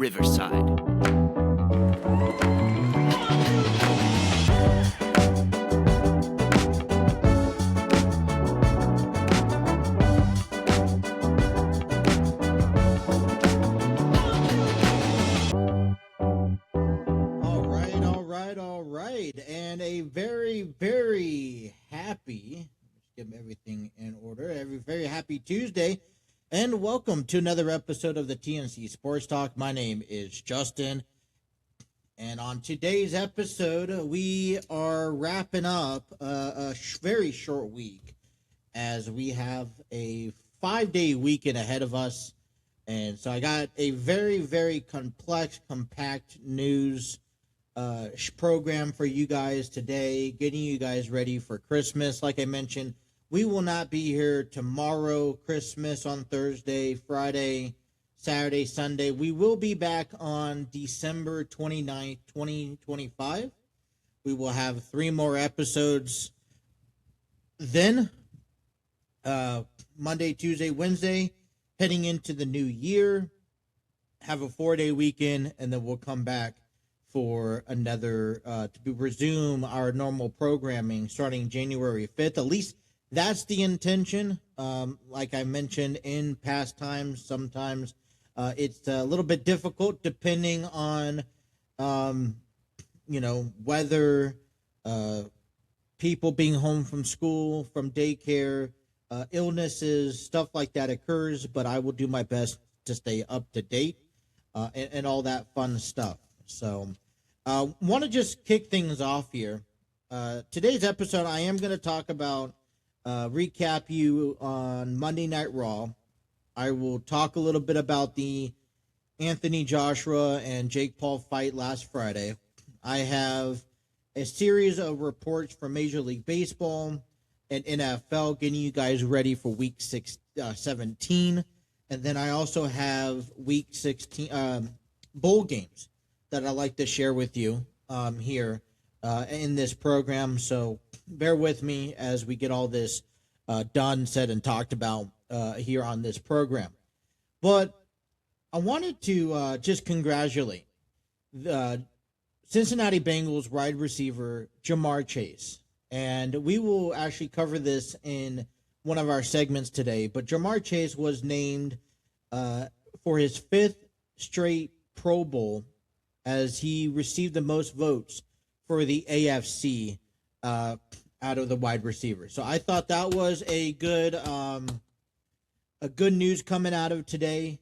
Riverside. All right. And a very happy, let's get everything in order, very happy Tuesday. And welcome to another episode of the TNC Sports Talk. My name is Justin. And on today's episode, we are wrapping up a very short week as we have a 5-day weekend ahead of us. And so I got a very complex, compact news program for you guys today, getting you guys ready for Christmas. Like I mentioned, we will not be here tomorrow, Christmas on Thursday, Friday, Saturday, Sunday. We will be back on December 29th, 2025. We will have 3 more episodes then, Monday, Tuesday, Wednesday, heading into the new year, have a 4-day weekend, and then we'll come back for another, to resume our normal programming starting January 5th. At least that's the intention. Like I mentioned in past times, sometimes it's a little bit difficult depending on, whether people being home from school, from daycare, illnesses, stuff like that occurs. But I will do my best to stay up to date and all that fun stuff. So want to just kick things off here. Today's episode, I am going to talk about, recap you on Monday Night Raw. I will talk a little bit about the Anthony Joshua and Jake Paul fight last Friday. I have a series of reports from Major League Baseball and NFL getting you guys ready for Week 17. And then I also have Week 16 bowl games that I'd like to share with you here in this program. So bear with me as we get all this done, said, and talked about here on this program. But I wanted to just congratulate the Cincinnati Bengals wide receiver Ja'Marr Chase. And we will actually cover this in one of our segments today. But Ja'Marr Chase was named for his 5th straight Pro Bowl as he received the most votes for the AFC out of the wide receivers. So I thought that was a good news coming out of today,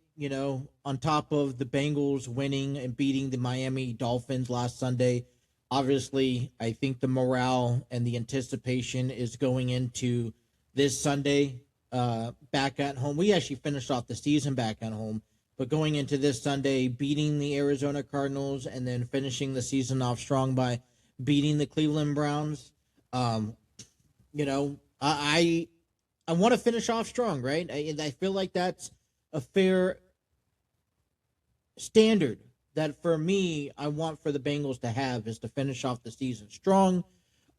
on top of the Bengals winning and beating the Miami Dolphins last Sunday. Obviously, I think the morale and the anticipation is going into this Sunday back at home. We actually finished off the season back at home. But going into this Sunday, beating the Arizona Cardinals and then finishing the season off strong by beating the Cleveland Browns, I want to finish off strong, right? I feel like that's a fair standard that for me, I want for the Bengals to have is to finish off the season strong.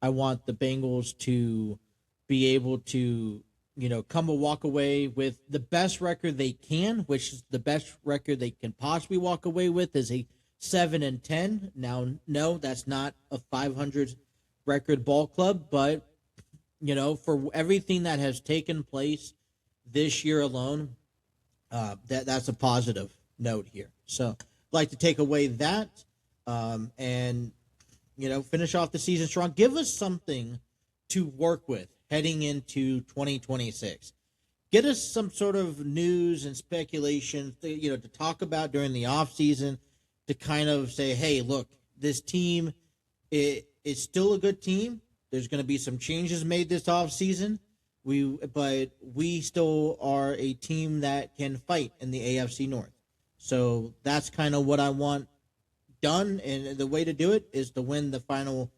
I want the Bengals to be able to come and walk away with the best record they can, which is the best record they can possibly walk away with is a 7-10. Now, no, that's not a 500 record ball club, but, for everything that has taken place this year alone, that's a positive note here. So I'd like to take away that and, finish off the season strong. Give us something to work with heading into 2026. Get us some sort of news and speculation, to talk about during the offseason to kind of say, hey, look, this team is still a good team. There's going to be some changes made this offseason. But we still are a team that can fight in the AFC North. So that's kind of what I want done. And the way to do it is to win the final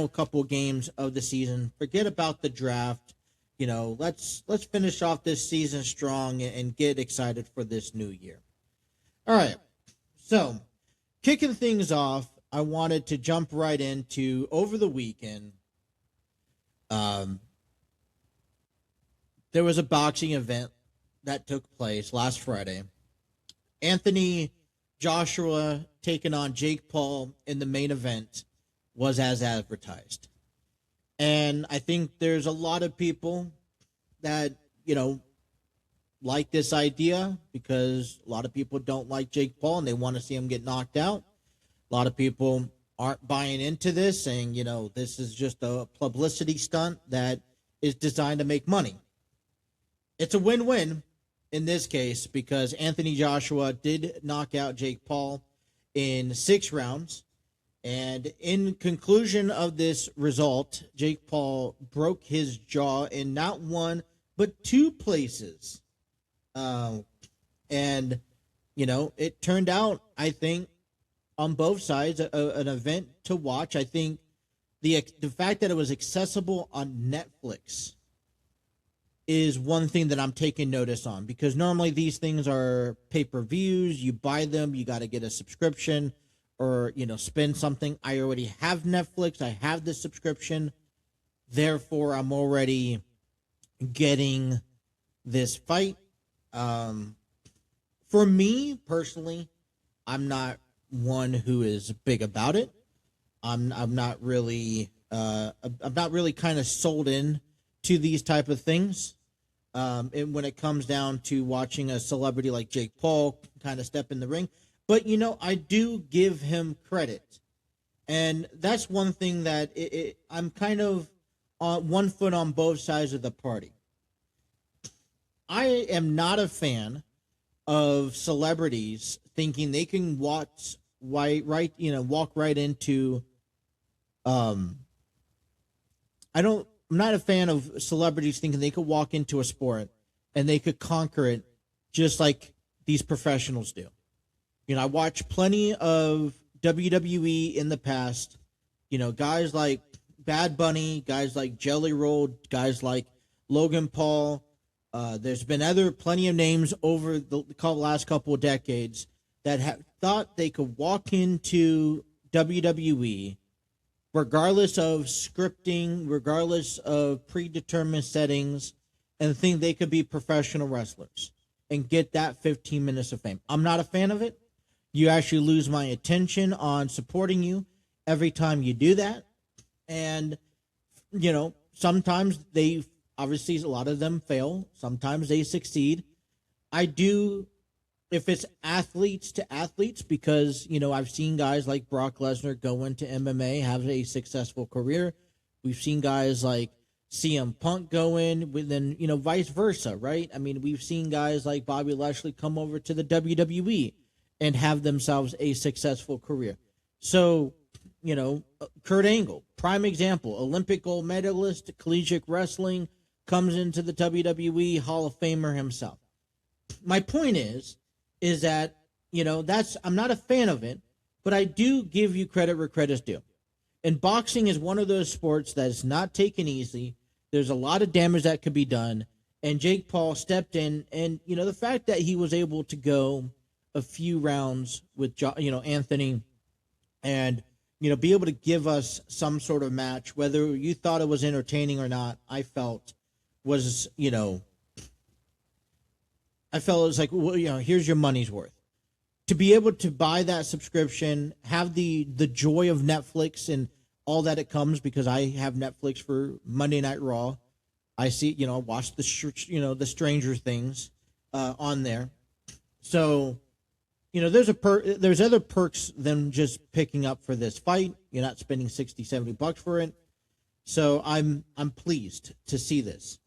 couple games of the season. Forget about the draft. Let's finish off this season strong and get excited for this new year. All right. So, kicking things off, I wanted to jump right into over the weekend. There was a boxing event that took place last Friday. Anthony Joshua taking on Jake Paul in the main event was as advertised. And I think there's a lot of people that, like this idea because a lot of people don't like Jake Paul and they want to see him get knocked out. A lot of people aren't buying into this, saying, this is just a publicity stunt that is designed to make money. It's a win-win in this case because Anthony Joshua did knock out Jake Paul in 6 rounds. And in conclusion of this result, Jake Paul broke his jaw in not one, but 2 places. And, it turned out, I think, on both sides, an event to watch. I think the fact that it was accessible on Netflix is one thing that I'm taking notice on because normally these things are pay-per-views. You buy them, you got to get a subscription or, spend something. I already have Netflix. I have the subscription. Therefore, I'm already getting this fight. For me personally, I'm not one who is big about it. I'm not really kind of sold in to these type of things. And when it comes down to watching a celebrity like Jake Paul kind of step in the ring, but I do give him credit, and that's one thing that I'm kind of on one foot on both sides of the party. I am not a fan of celebrities thinking they can walk right into. I'm not a fan of celebrities thinking they could walk into a sport and they could conquer it just like these professionals do. I watched plenty of WWE in the past. Guys like Bad Bunny, guys like Jelly Roll, guys like Logan Paul. There's been plenty of names over the last couple of decades that have thought they could walk into WWE regardless of scripting, regardless of predetermined settings, and think they could be professional wrestlers and get that 15 minutes of fame. I'm not a fan of it. You actually lose my attention on supporting you every time you do that. And, sometimes obviously a lot of them fail. Sometimes they succeed. I do, if it's athletes to athletes, because, I've seen guys like Brock Lesnar go into MMA, have a successful career. We've seen guys like CM Punk go in, then, vice versa, right? I mean, we've seen guys like Bobby Lashley come over to the WWE and have themselves a successful career. So, Kurt Angle, prime example, Olympic gold medalist, collegiate wrestling, comes into the WWE, Hall of Famer himself. My point is that, I'm not a fan of it, but I do give you credit where credit's due. And boxing is one of those sports that is not taken easy. There's a lot of damage that could be done. And Jake Paul stepped in, and, the fact that he was able to go a few rounds with, Anthony and, be able to give us some sort of match, whether you thought it was entertaining or not, I felt was, I felt it was like, well, here's your money's worth. To be able to buy that subscription, have the joy of Netflix and all that it comes, because I have Netflix for Monday Night Raw. I see, watch the Stranger Things on there. So, there's other perks than just picking up for this fight. You're not spending $60-$70 for it. So I'm pleased to see this.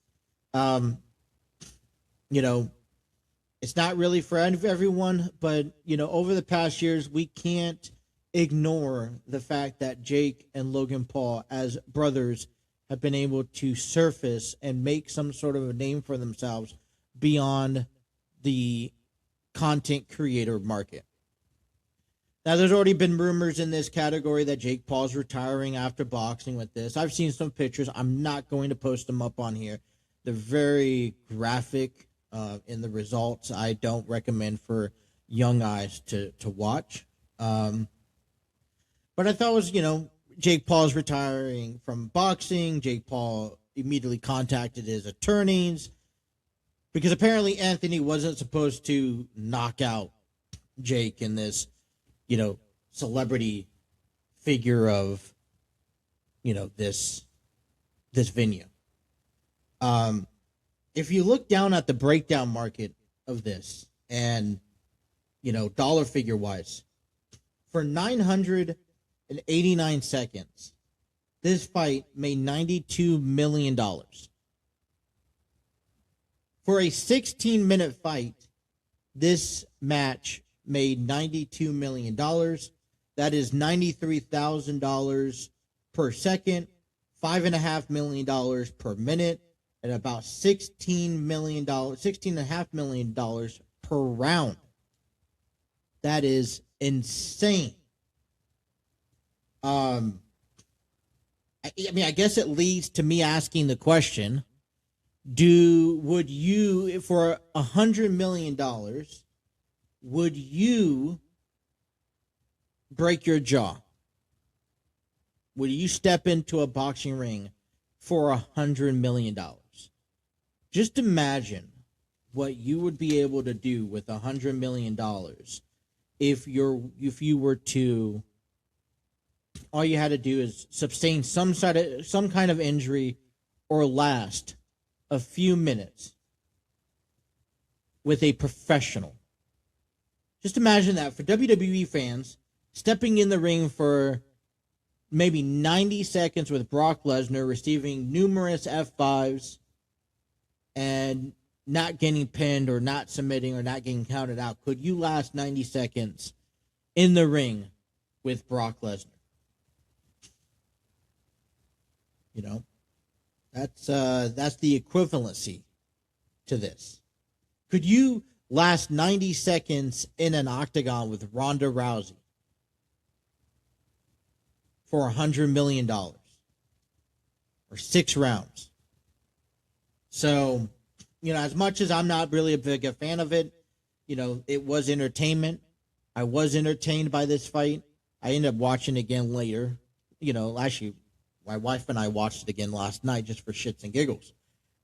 It's not really for everyone, but, over the past years, we can't ignore the fact that Jake and Logan Paul, as brothers, have been able to surface and make some sort of a name for themselves beyond the content creator market. Now, there's already been rumors in this category that Jake Paul's retiring after boxing with this. I've seen some pictures. I'm not going to post them up on here. They're very graphic in the results. I don't recommend for young eyes to watch. But I thought it was, Jake Paul's retiring from boxing. Jake Paul immediately contacted his attorneys because apparently Anthony wasn't supposed to knock out Jake in this, celebrity figure of, this venue. If you look down at the breakdown market of this and, dollar figure wise, for 989 seconds, this fight made $92 million. For a 16-minute fight, this match made $92 million. That is $93,000 per second, $5.5 million per minute, and about $16.5 million per round. That is insane. I guess it leads to me asking the question, would you, for $100 million, would you break your jaw? Would you step into a boxing ring for $100 million? Just imagine what you would be able to do with $100 million if you were to, all you had to do is sustain some kind of injury or last a few minutes with a professional. Just imagine that for WWE fans, stepping in the ring for maybe 90 seconds with Brock Lesnar, receiving numerous F5s, and not getting pinned or not submitting or not getting counted out. Could you last 90 seconds in the ring with Brock Lesnar? That's the equivalency to this. Could you last 90 seconds in an octagon with Ronda Rousey for $100 million or 6 rounds? So, as much as I'm not really a big fan of it, it was entertainment. I was entertained by this fight. I ended up watching it again later. Actually, my wife and I watched it again last night just for shits and giggles.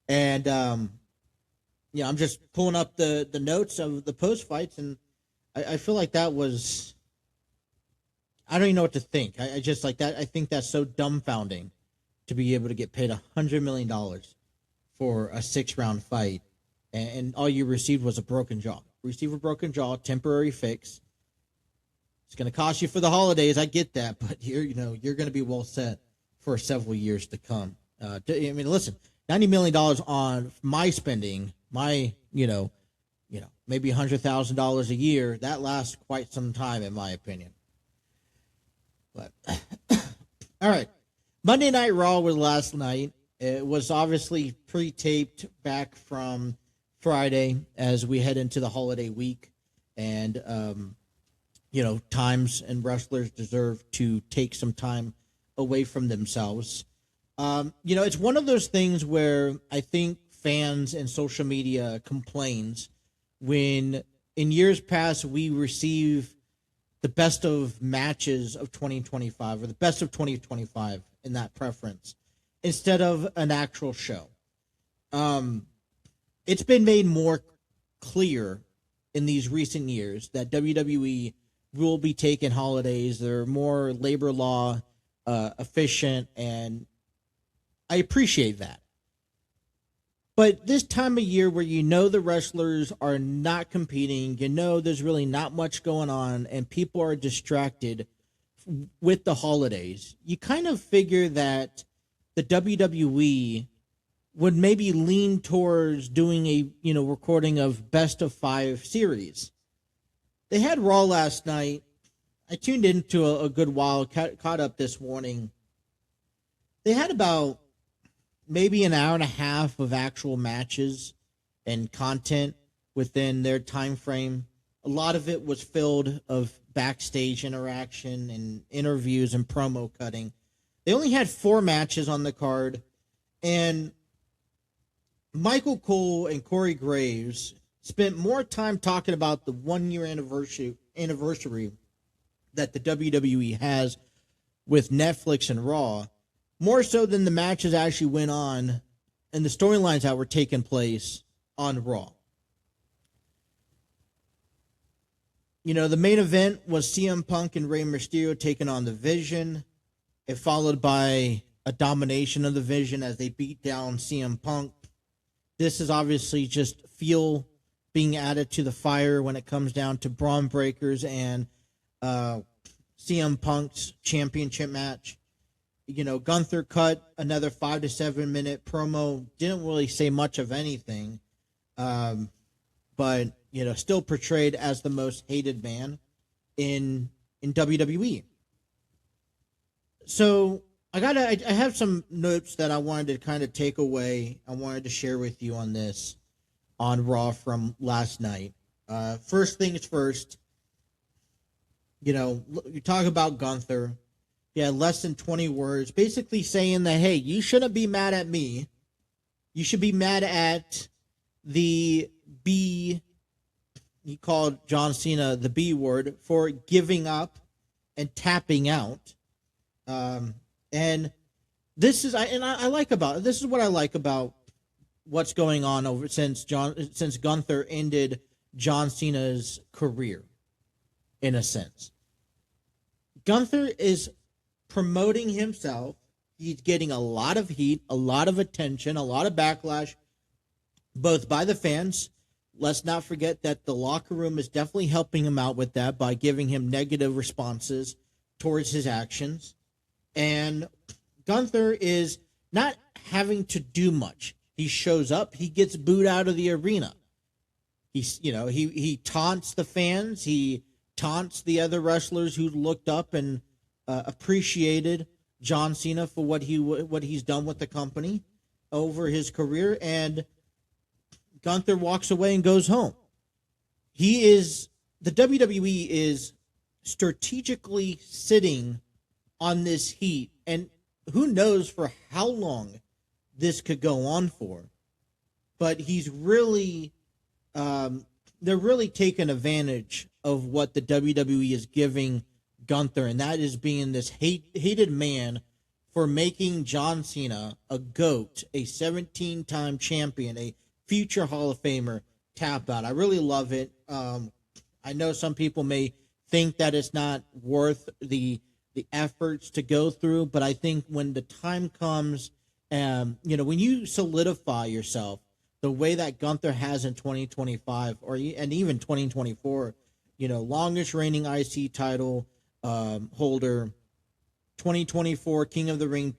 And, I'm just pulling up the notes of the post fights, and I feel like that was, I don't even know what to think. I just like that. I think that's so dumbfounding to be able to get paid $100 million for a 6-round fight, and all you received was a broken jaw. Receive a broken jaw, temporary fix. It's going to cost you for the holidays. I get that, but you're going to be well set for several years to come. Listen, $90 million on my spending, maybe $100,000 a year, that lasts quite some time, in my opinion. But all right, Monday Night Raw was last night. It was obviously pre-taped back from Friday as we head into the holiday week, and times and wrestlers deserve to take some time away from themselves. It's one of those things where I think fans and social media complains when in years past we receive the best of matches of 2025 or the best of 2025 in that preference instead of an actual show. It's been made more clear in these recent years that WWE will be taking holidays. They're more labor law efficient, and I appreciate that. But this time of year where the wrestlers are not competing, there's really not much going on, and people are distracted with the holidays, you kind of figure that the WWE would maybe lean towards doing a recording of best of 5 series. They had Raw last night. I tuned into a good while, caught up this morning. They had about maybe an hour and a half of actual matches and content within their time frame. A lot of it was filled of backstage interaction and interviews and promo cutting. They only had 4 matches on the card, and Michael Cole and Corey Graves spent more time talking about the 1-year anniversary that the WWE has with Netflix and Raw, more so than the matches actually went on and the storylines that were taking place on Raw. The main event was CM Punk and Rey Mysterio taking on the Vision. It followed by a domination of the Vision as they beat down CM Punk. This is obviously just fuel being added to the fire when it comes down to Braun Breakers and CM Punk's championship match. Gunther cut another 5 to 7 minute promo. Didn't really say much of anything, but still portrayed as the most hated man in WWE. So I have some notes that I wanted to kind of take away. I wanted to share with you on Raw from last night. First things first, you talk about Gunther. He had less than 20 words, basically saying that, hey, you shouldn't be mad at me. You should be mad at the B. He called John Cena the B word for giving up and tapping out. And this is this is what I like about what's going on since Gunther ended John Cena's career, in a sense. Gunther is promoting himself. He's getting a lot of heat, a lot of attention, a lot of backlash, both by the fans. Let's not forget that the locker room is definitely helping him out with that by giving him negative responses towards his actions. And Gunther is not having to do much. He shows up, he gets booed out of the arena. He taunts the fans, he taunts the other wrestlers who looked up and appreciated John Cena for what he's done with the company over his career, and Gunther walks away and goes home. The WWE is strategically sitting on this heat, and who knows for how long this could go on for. But he's really, they're really taking advantage of what the WWE is giving Gunther, and that is being this hated man for making John Cena a GOAT, a 17-time champion, a future Hall of Famer tap out. I really love it. I know some people may think that it's not worth the efforts to go through, but I think when the time comes, when you solidify yourself the way that Gunther has in 2025 and even 2024, longest reigning IC title holder, 2024 King of the Ring,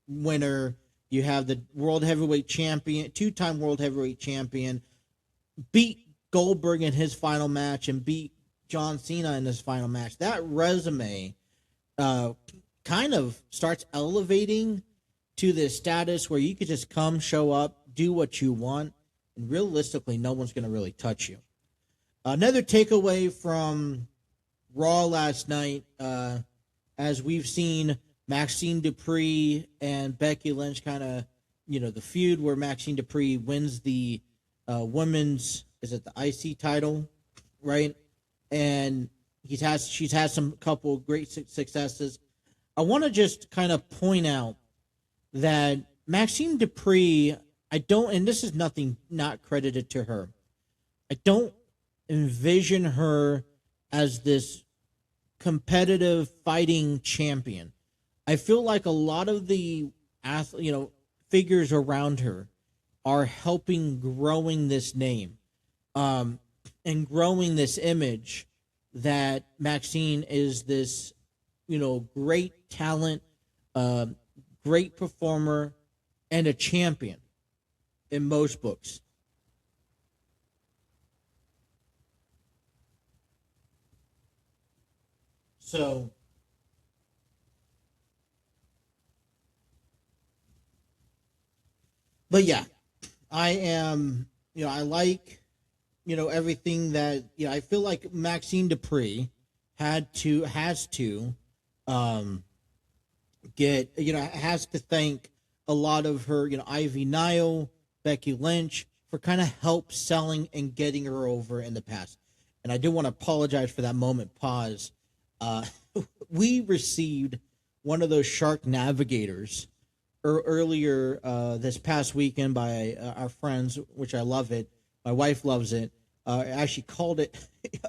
winner. You have the World Heavyweight Champion, two-time World Heavyweight Champion, beat Goldberg in his final match and beat John Cena in his final match. That resume kind of starts elevating to this status where you could just come, show up, do what you want, and realistically, no one's going to really touch you. Another takeaway from Raw last night, as we've seen Maxine Dupree and Becky Lynch kind of, the feud where Maxine Dupree wins the women's, is it the IC title, right? And she's had some couple great successes. I want to just kind of point out that Maxine Dupree, and this is nothing not credited to her, I don't envision her as this competitive fighting champion. I feel like a lot of the figures around her are helping growing this name, and growing this image that Maxine is this, great talent, great performer, and a champion in most books. So, but yeah, I am, I like, everything that, I feel like Maxine Dupree has to has to thank a lot of her, Ivy Nile, Becky Lynch, for kind of help selling and getting her over in the past. And I do want to apologize for that moment pause. We received one of those shark navigators earlier this past weekend by our friends, which I love it. My wife loves it. Actually called it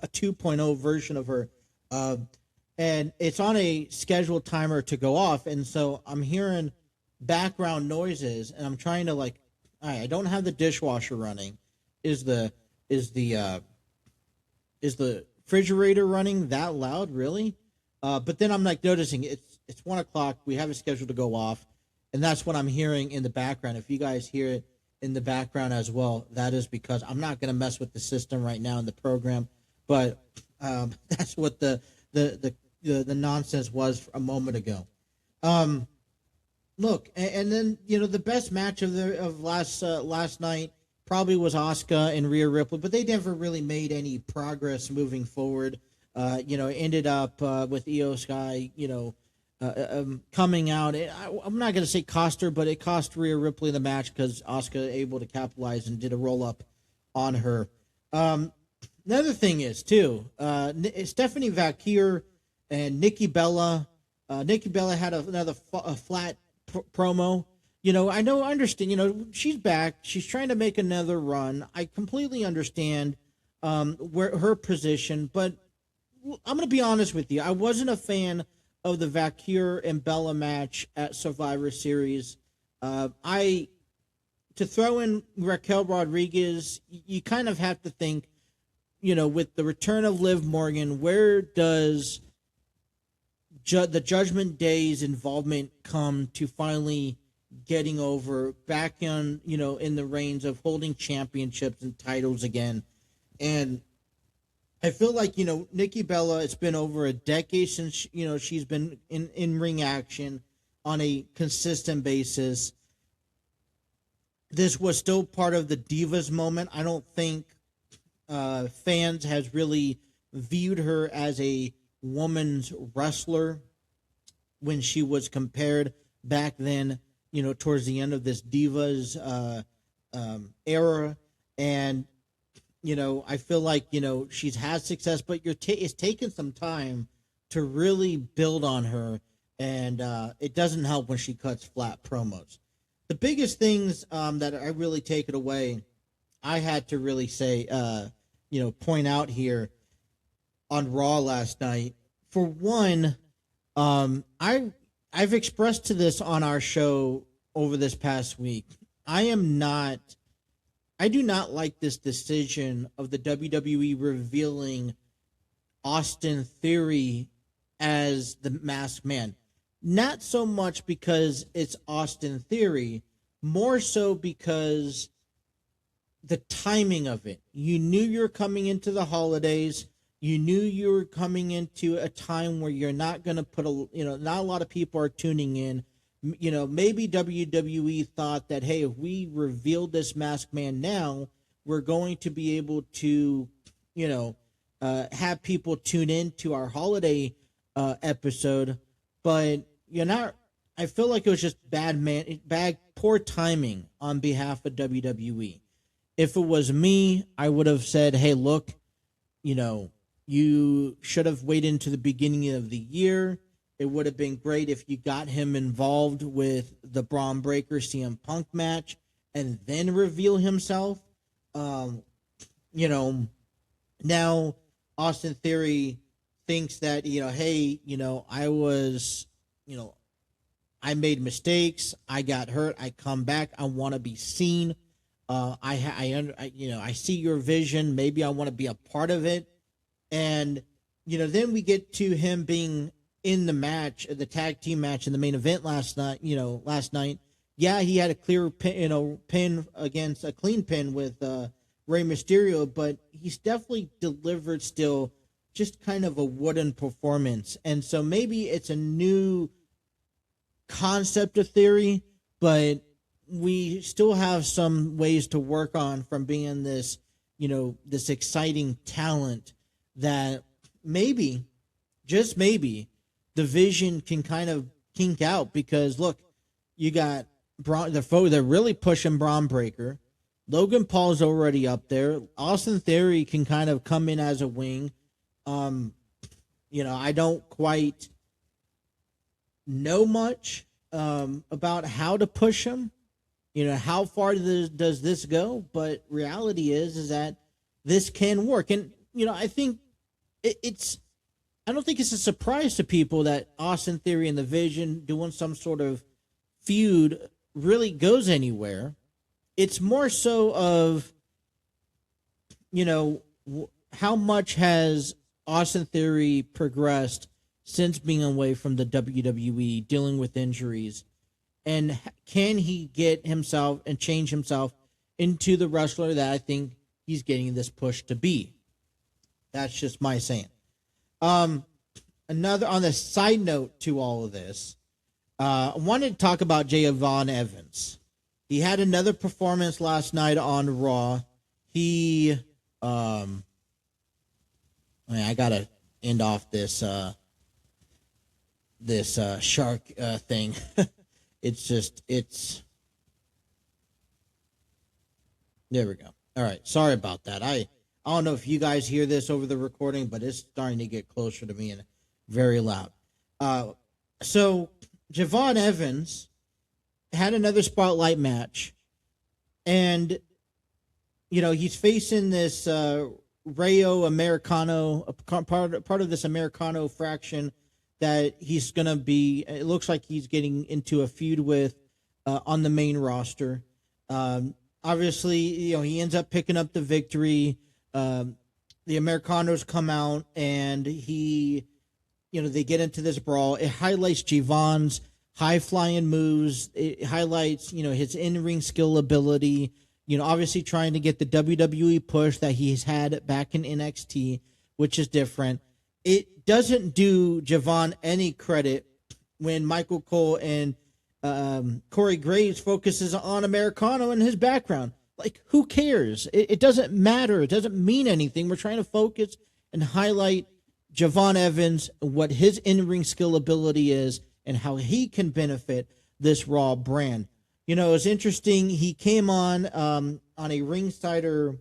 a 2.0 version of her. Uh, and it's on a scheduled timer to go off. And so I'm hearing background noises, and I'm trying to like, all right, I don't have the dishwasher running. Is the is the uh, is the refrigerator running that loud? Really? But then I'm like noticing it's 1 o'clock. We have it scheduled to go off, and that's what I'm hearing in the background. If you guys hear it in the background as well, that is because I'm not going to mess with the system right now in the program. But that's what the nonsense was a moment ago. Look, and then the best match of last night probably was Asuka and Rhea Ripley, but they never really made any progress moving forward. Ended up with Io Sky, coming out. I'm not going to say cost her, but it cost Rhea Ripley the match because Asuka able to capitalize and did a roll up on her. Another thing is too, Stephanie Valkyrie and Nikki Bella. Nikki Bella had another flat promo. I understand. She's back. She's trying to make another run. I completely understand where her position, but I'm going to be honest with you. I wasn't a fan of the Valkyrie and Bella match at Survivor Series. To throw in Raquel Rodriguez, you kind of have to think, with the return of Liv Morgan, where does the Judgment Day's involvement come to finally getting over back on, in the reins of holding championships and titles again? And I feel like, Nikki Bella, it's been over a decade since, she's been in ring action on a consistent basis. This was still part of the Divas moment. I don't think fans has really viewed her as a woman's wrestler when she was compared back then, towards the end of this Divas era. And, I feel like, she's had success, but it's taken some time to really build on her. And it doesn't help when she cuts flat promos. The biggest things that I really take it away, I had to really say, point out here on Raw last night. For one, I've expressed to this on our show over this past week. I do not like this decision of the WWE revealing Austin Theory as the Masked Man. Not so much because it's Austin Theory, more so because the timing of it. You knew you were coming into the holidays. You knew you were coming into a time where you're not going to put not a lot of people are tuning in. Maybe WWE thought that, hey, if we reveal this Masked Man now, we're going to be able to, have people tune in to our holiday episode. But you're not. I feel like it was just poor timing on behalf of WWE. If it was me, I would have said, hey, look, you should have waited until the beginning of the year. It would have been great if you got him involved with the Braun Breaker CM Punk match and then reveal himself. Now Austin Theory thinks that, hey, I made mistakes. I got hurt. I come back. I want to be seen. I see your vision. Maybe I want to be a part of it. And, then we get to him being in the match, the tag team match in the main event last night. Yeah, he had a clear pin against a clean pin with Rey Mysterio, but he's definitely delivered still just kind of a wooden performance. And so maybe it's a new concept of Theory, but we still have some ways to work on from being this, this exciting talent that maybe, just maybe, the vision can kind of kink out because, look, you got they're really pushing Braun Breaker. Logan Paul's already up there. Austin Theory can kind of come in as a wing. I don't quite know much about how to push him. How far does this go? But reality is that this can work. And, I think I don't think it's a surprise to people that Austin Theory and the Vision doing some sort of feud really goes anywhere. It's more so of, how much has Austin Theory progressed since being away from the WWE, dealing with injuries, and can he get himself and change himself into the wrestler that I think he's getting this push to be? That's just my saying. Another on the side note to all of this, I wanted to talk about Javon Evans. He had another performance last night on Raw. I gotta end off this shark thing. There we go. All right, sorry about that. I don't know if you guys hear this over the recording, but it's starting to get closer to me and very loud. So Javon Evans had another spotlight match, and he's facing this Rayo Americano, part of this Americano fraction that he's gonna be. It looks like he's getting into a feud with on the main roster. Obviously, he ends up picking up the victory. The Americanos come out and they get into this brawl. It highlights Javon's high flying moves. It highlights, his in-ring skill ability, obviously trying to get the WWE push that he's had back in NXT, which is different. It doesn't do Javon any credit when Michael Cole and Corey Graves focuses on Americano and his background. Like, who cares? It doesn't matter. It doesn't mean anything. We're trying to focus and highlight Javon Evans, what his in-ring skill ability is, and how he can benefit this Raw brand. It's interesting. He came on a Ringsider.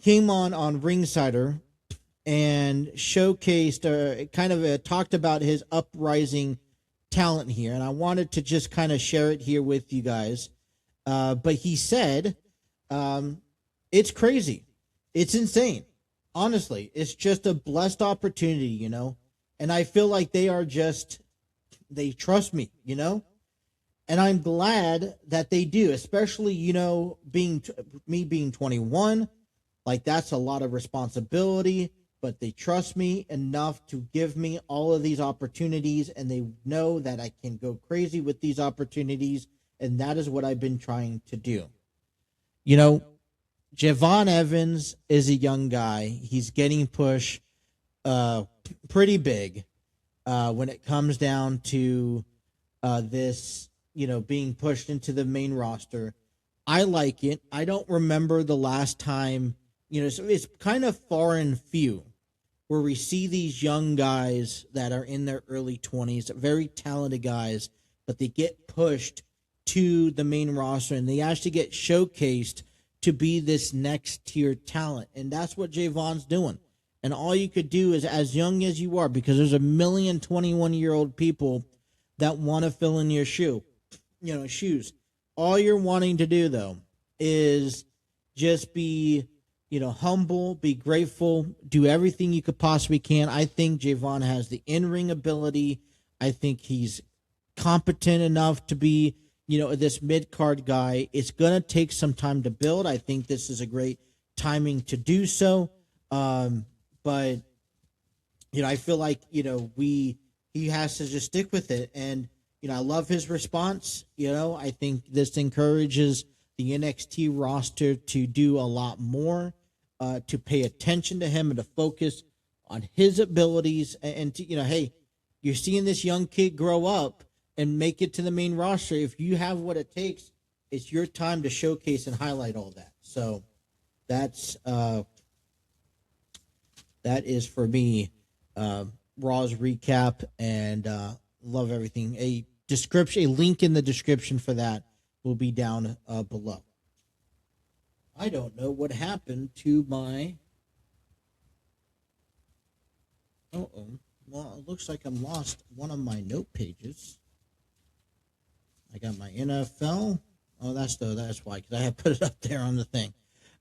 Ringsider and showcased, talked about his uprising talent here, and I wanted to just kind of share it here with you guys. But he said, it's crazy. It's insane. Honestly, it's just a blessed opportunity, and I feel like they trust me, and I'm glad that they do, especially, being 21, like that's a lot of responsibility, but they trust me enough to give me all of these opportunities, and they know that I can go crazy with these opportunities, and that is what I've been trying to do. Javon Evans is a young guy. He's getting pushed pretty big when it comes down to this, being pushed into the main roster. I like it. I don't remember the last time, so it's kind of far and few where we see these young guys that are in their early 20s, very talented guys, but they get pushed to the main roster and they actually get showcased to be this next tier talent. And that's what Javon's doing. And all you could do is, as young as you are, because there's a million 21-year-old people that want to fill in your shoes. All you're wanting to do, though, is just be, humble, be grateful, do everything you could possibly can. I think Javon has the in-ring ability. I think he's competent enough to be, this mid-card guy. It's going to take some time to build. I think this is a great timing to do so. But, I feel like, he has to just stick with it. And, I love his response. I think this encourages the NXT roster to do a lot more, to pay attention to him and to focus on his abilities. And to, hey, you're seeing this young kid grow up and make it to the main roster. If you have what it takes, it's your time to showcase and highlight all that. So that is for me, Raw's recap, and love everything. A link in the description for that will be down below. I don't know what happened to my. Well, it looks like I'm lost one of my note pages. I got my NFL. Oh, that's why, because I have put it up there on the thing.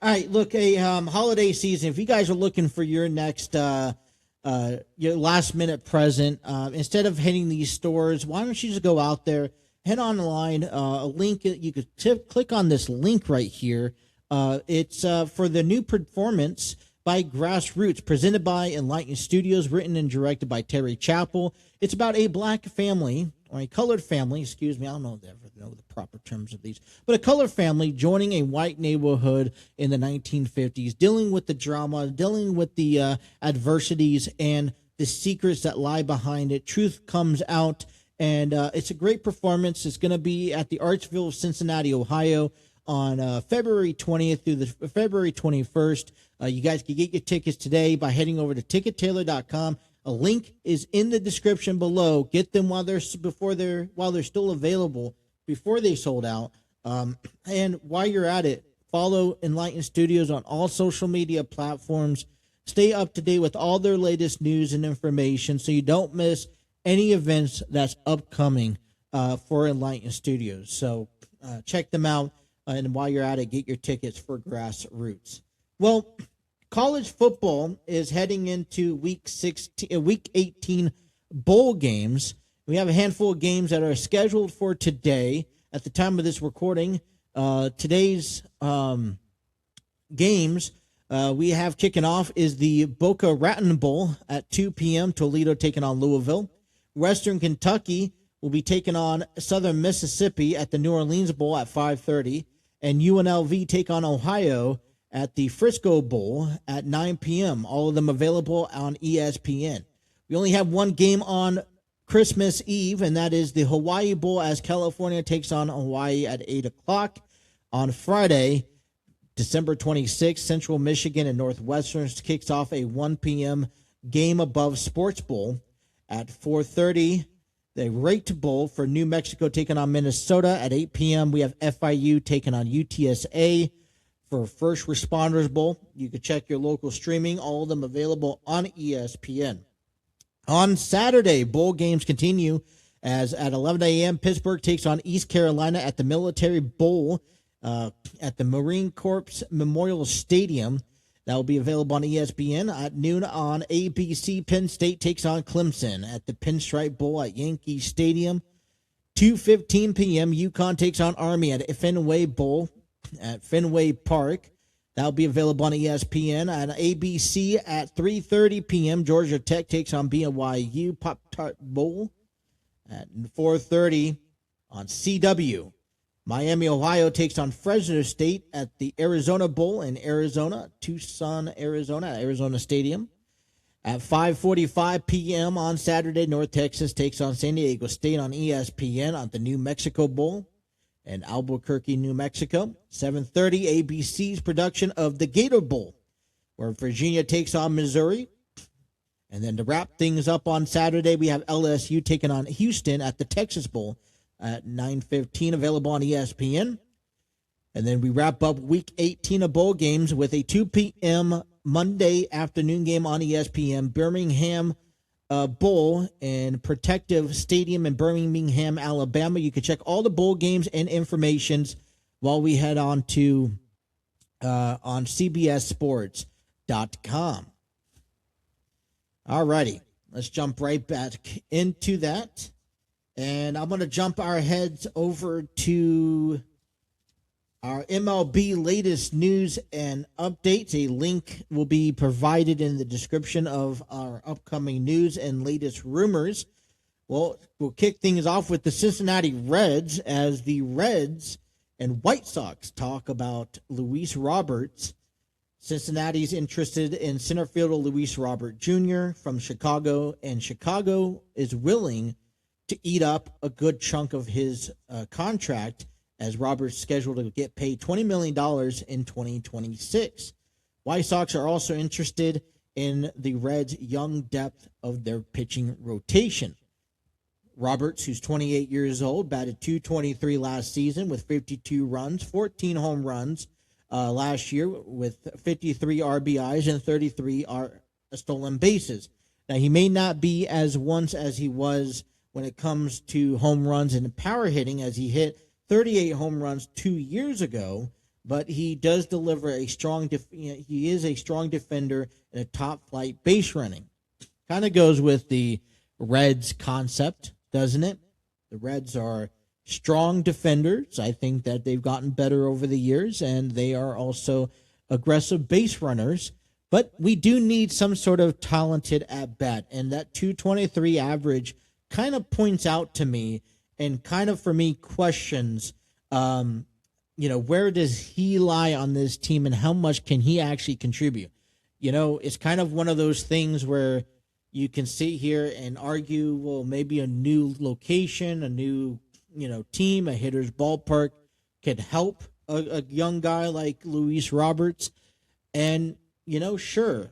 All right, look, a holiday season. If you guys are looking for your next your last minute present, instead of hitting these stores, why don't you just go out there, head online, a link you could click on this link right here. It's for the new performance by Grassroots, presented by Enlightened Studios, written and directed by Terry Chappell. It's about a black family, or a colored family, excuse me, I don't know if they ever know the proper terms of these, but a colored family joining a white neighborhood in the 1950s, dealing with the drama, dealing with the adversities and the secrets that lie behind it. Truth comes out, and it's a great performance. It's going to be at the Artsville of Cincinnati, Ohio, on February 20th through the February 21st. You guys can get your tickets today by heading over to tickettailor.com. A link is in the description below. Get them while they're still available, before they sold out. And while you're at it, follow Enlightened Studios on all social media platforms. Stay up to date with all their latest news and information so you don't miss any events that's upcoming for Enlightened Studios. So check them out. And while you're at it, get your tickets for Grassroots. Well, college football is heading into week 18 bowl games. We have a handful of games that are scheduled for today. At the time of this recording, today's games we have kicking off is the Boca Raton Bowl at 2 p.m. Toledo taking on Louisville. Western Kentucky will be taking on Southern Mississippi at the New Orleans Bowl at 5:30. And UNLV take on Ohio at the Frisco Bowl at 9 p.m. All of them available on ESPN. We only have one game on Christmas Eve, and that is the Hawaii Bowl as California takes on Hawaii at 8 o'clock. On Friday, December 26th, Central Michigan and Northwestern kicks off a 1 p.m. Game Above Sports Bowl. At 4:30, the Rate Bowl for New Mexico taking on Minnesota. At 8 p.m., we have FIU taking on UTSA. For First Responders Bowl, you can check your local streaming, all of them available on ESPN. On Saturday, bowl games continue as at 11 a.m., Pittsburgh takes on East Carolina at the Military Bowl at the Marine Corps Memorial Stadium. That will be available on ESPN. At noon on ABC, Penn State takes on Clemson at the Pinstripe Bowl at Yankee Stadium. 2:15 p.m., UConn takes on Army at Fenway Bowl at Fenway Park. That will be available on ESPN. On ABC at 3:30 p.m., Georgia Tech takes on BYU Pop-Tart Bowl. At 4:30 on CW, Miami, Ohio takes on Fresno State at the Arizona Bowl in Arizona, Tucson, Arizona, at Arizona Stadium. At 5:45 p.m. on Saturday, North Texas takes on San Diego State on ESPN at the New Mexico Bowl in Albuquerque, New Mexico. 7:30 ABC's production of the Gator Bowl, where Virginia takes on Missouri. And then to wrap things up on Saturday, we have LSU taking on Houston at the Texas Bowl at 9:15, available on ESPN. And then we wrap up Week 18 of bowl games with a 2 p.m. Monday afternoon game on ESPN, Birmingham Bowl in Protective Stadium in Birmingham, Alabama. You can check all the bowl games and informations while we head on to on CBSSports.com. All righty, let's jump right back into that. And I'm going to jump our heads over to our MLB latest news and updates. A link will be provided in the description of our upcoming news and latest rumors. Well, we'll kick things off with the Cincinnati Reds as the Reds and White Sox talk about Luis Roberts. Cincinnati's interested in center fielder Luis Robert Jr. from Chicago, and Chicago is willing to eat up a good chunk of his contract, as Robert's scheduled to get paid $20 million in 2026. White Sox are also interested in the Reds' young depth of their pitching rotation. Roberts, who's 28 years old, batted .223 last season with 52 runs, 14 home runs last year with 53 RBIs and 33 stolen bases. Now, he may not be as once as he was when it comes to home runs and power hitting, as he hit 38 home runs 2 years ago, but he does deliver a strong. He is a strong defender and a top flight base running. Kind of goes with the Reds concept, doesn't it? The Reds are strong defenders. I think that they've gotten better over the years, and they are also aggressive base runners. But we do need some sort of talented at bat, and that 223 average kind of points out to me, and kind of for me questions, where does he lie on this team, and how much can he actually contribute? It's kind of one of those things where you can sit here and argue, well, maybe a new location, a new, team, a hitter's ballpark could help a young guy like Luis Roberts. And, sure.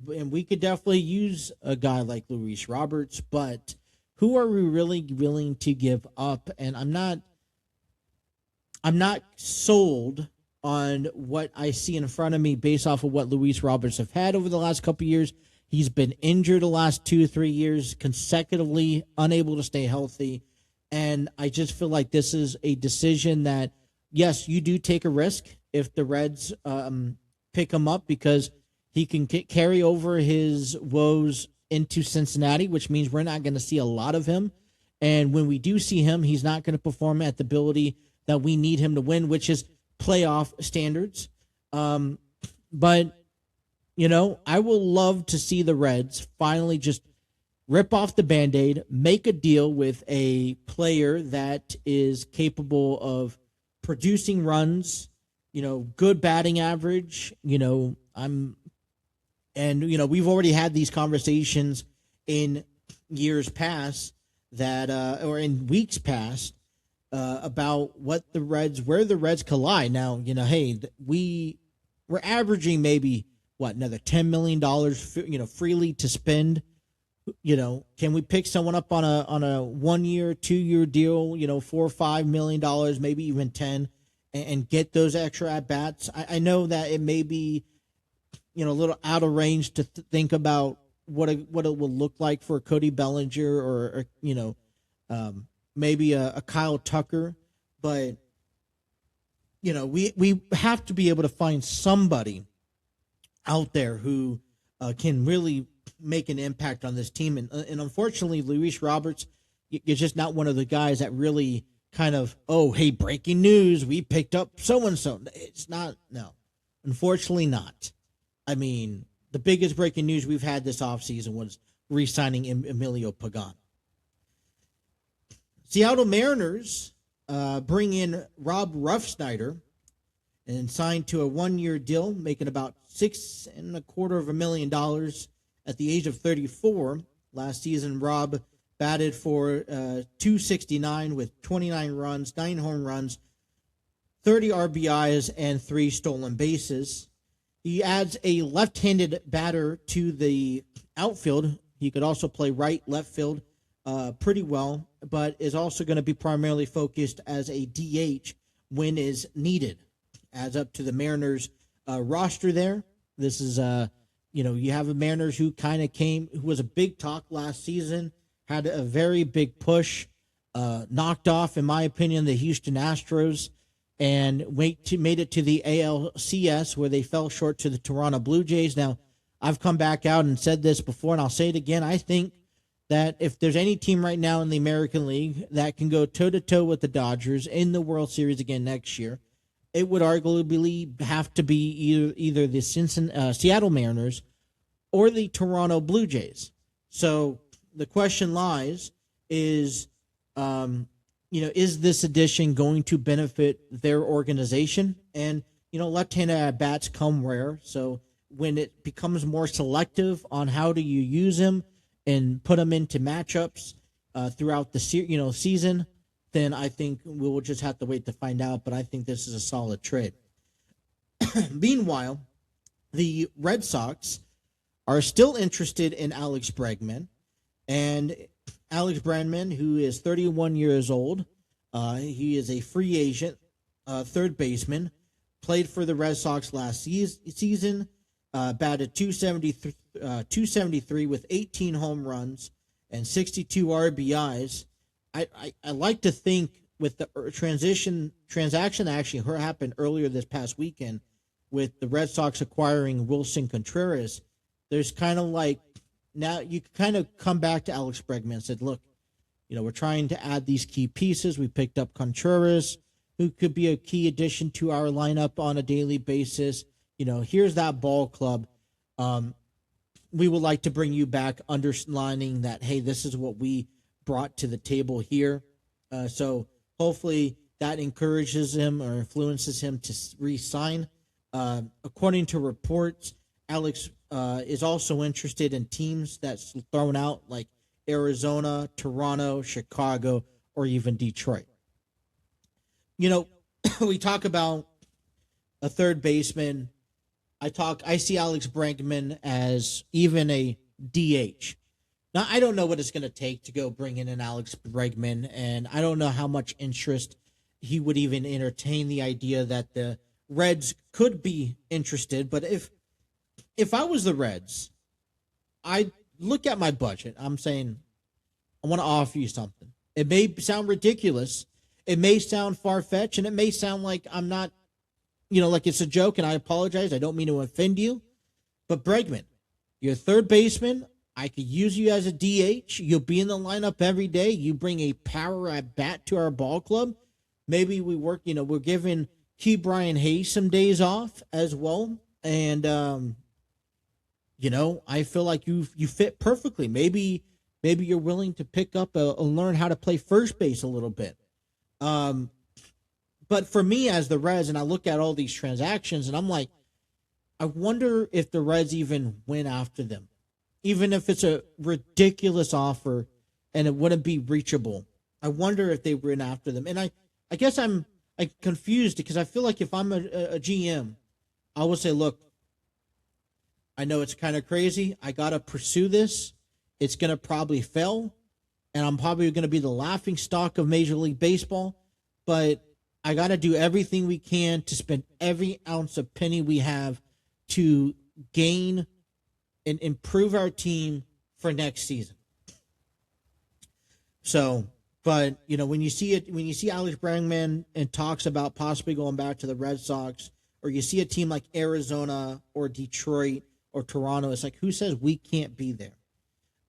And we could definitely use a guy like Luis Roberts, but who are we really willing to give up? And I'm not sold on what I see in front of me based off of what Luis Roberts have had over the last couple of years. He's been injured the last 2 or 3 years consecutively, unable to stay healthy. And I just feel like this is a decision that, yes, you do take a risk if the Reds pick him up, because he can carry over his woes into Cincinnati, which means we're not going to see a lot of him. And when we do see him, he's not going to perform at the ability that we need him to win, which is playoff standards. But I will love to see the Reds finally just rip off the Band-Aid, make a deal with a player that is capable of producing runs, good batting average. We've already had these conversations in years past or in weeks past, about where the Reds collide. Now, hey, we're averaging maybe another $10 million, freely to spend. Can we pick someone up on a 1 year, 2 year deal, $4 or $5 million, maybe even 10, and get those extra at bats? I know that it may be, a little out of range to think about what it will look like for Cody Bellinger or maybe a Kyle Tucker, but we have to be able to find somebody out there who can really make an impact on this team. And unfortunately, Luis Roberts is just not one of the guys that really kind of, oh, hey, breaking news, we picked up so-and-so. It's not, no. Unfortunately not. I mean, the biggest breaking news we've had this offseason was re-signing Emilio Pagan. Seattle Mariners bring in Rob Ruffstader and signed to a 1 year deal, making about $6.25 million at the age of 34. Last season, Rob batted for .269 with 29 runs, 9 home runs, 30 RBIs, and 3 stolen bases. He adds a left-handed batter to the outfield. He could also play right, left field pretty well, but is also going to be primarily focused as a DH when is needed. Adds up to the Mariners roster there. This is, you have a Mariners who who was a big talk last season, had a very big push, knocked off, in my opinion, the Houston Astros, and made it to the ALCS, where they fell short to the Toronto Blue Jays. Now, I've come back out and said this before, and I'll say it again. I think that if there's any team right now in the American League that can go toe-to-toe with the Dodgers in the World Series again next year, it would arguably have to be either the Seattle Mariners or the Toronto Blue Jays. So the question lies is, is this addition going to benefit their organization? And, left-handed at-bats come rare. So when it becomes more selective on how do you use him and put him into matchups throughout the season, then I think we will just have to wait to find out. But I think this is a solid trade. Meanwhile, the Red Sox are still interested in Alex Bregman. And Alex Bregman, who is 31 years old, he is a free agent, third baseman, played for the Red Sox last season, batted .273 with 18 home runs and 62 RBIs. I like to think with the transaction that actually happened earlier this past weekend with the Red Sox acquiring Wilson Contreras, there's kind of like now you kind of come back to Alex Bregman and said, look, we're trying to add these key pieces. We picked up Contreras, who could be a key addition to our lineup on a daily basis. Here's that ball club. We would like to bring you back, underlining that, hey, this is what we brought to the table here. So hopefully that encourages him or influences him to re-sign. According to reports, Alex is also interested in teams that's thrown out like Arizona, Toronto, Chicago, or even Detroit. We talk about a third baseman. I see Alex Bregman as even a DH. Now, I don't know what it's going to take to go bring in an Alex Bregman, and I don't know how much interest he would even entertain the idea that the Reds could be interested. But if I was the Reds, I'd look at my budget. I'm saying, I want to offer you something. It may sound ridiculous. It may sound far-fetched, and it may sound like I'm not, like it's a joke, and I apologize. I don't mean to offend you. But Bregman, you're a third baseman. I could use you as a DH. You'll be in the lineup every day. You bring a power at bat to our ball club. Maybe we work, we're giving Key Brian Hayes some days off as well. And, I feel like you fit perfectly. Maybe you're willing to pick up and learn how to play first base a little bit. But for me as the Reds, and I look at all these transactions, and I'm like, I wonder if the Reds even went after them. Even if it's a ridiculous offer and it wouldn't be reachable. I wonder if they went after them. And I guess I'm confused because I feel like if I'm a GM, I would say, look, I know it's kind of crazy. I got to pursue this. It's going to probably fail. And I'm probably going to be the laughing stock of Major League Baseball. But I got to do everything we can to spend every ounce of penny we have to gain and improve our team for next season. So, but when you see Alex Bregman and talks about possibly going back to the Red Sox, or you see a team like Arizona or Detroit or Toronto, it's like, who says we can't be there?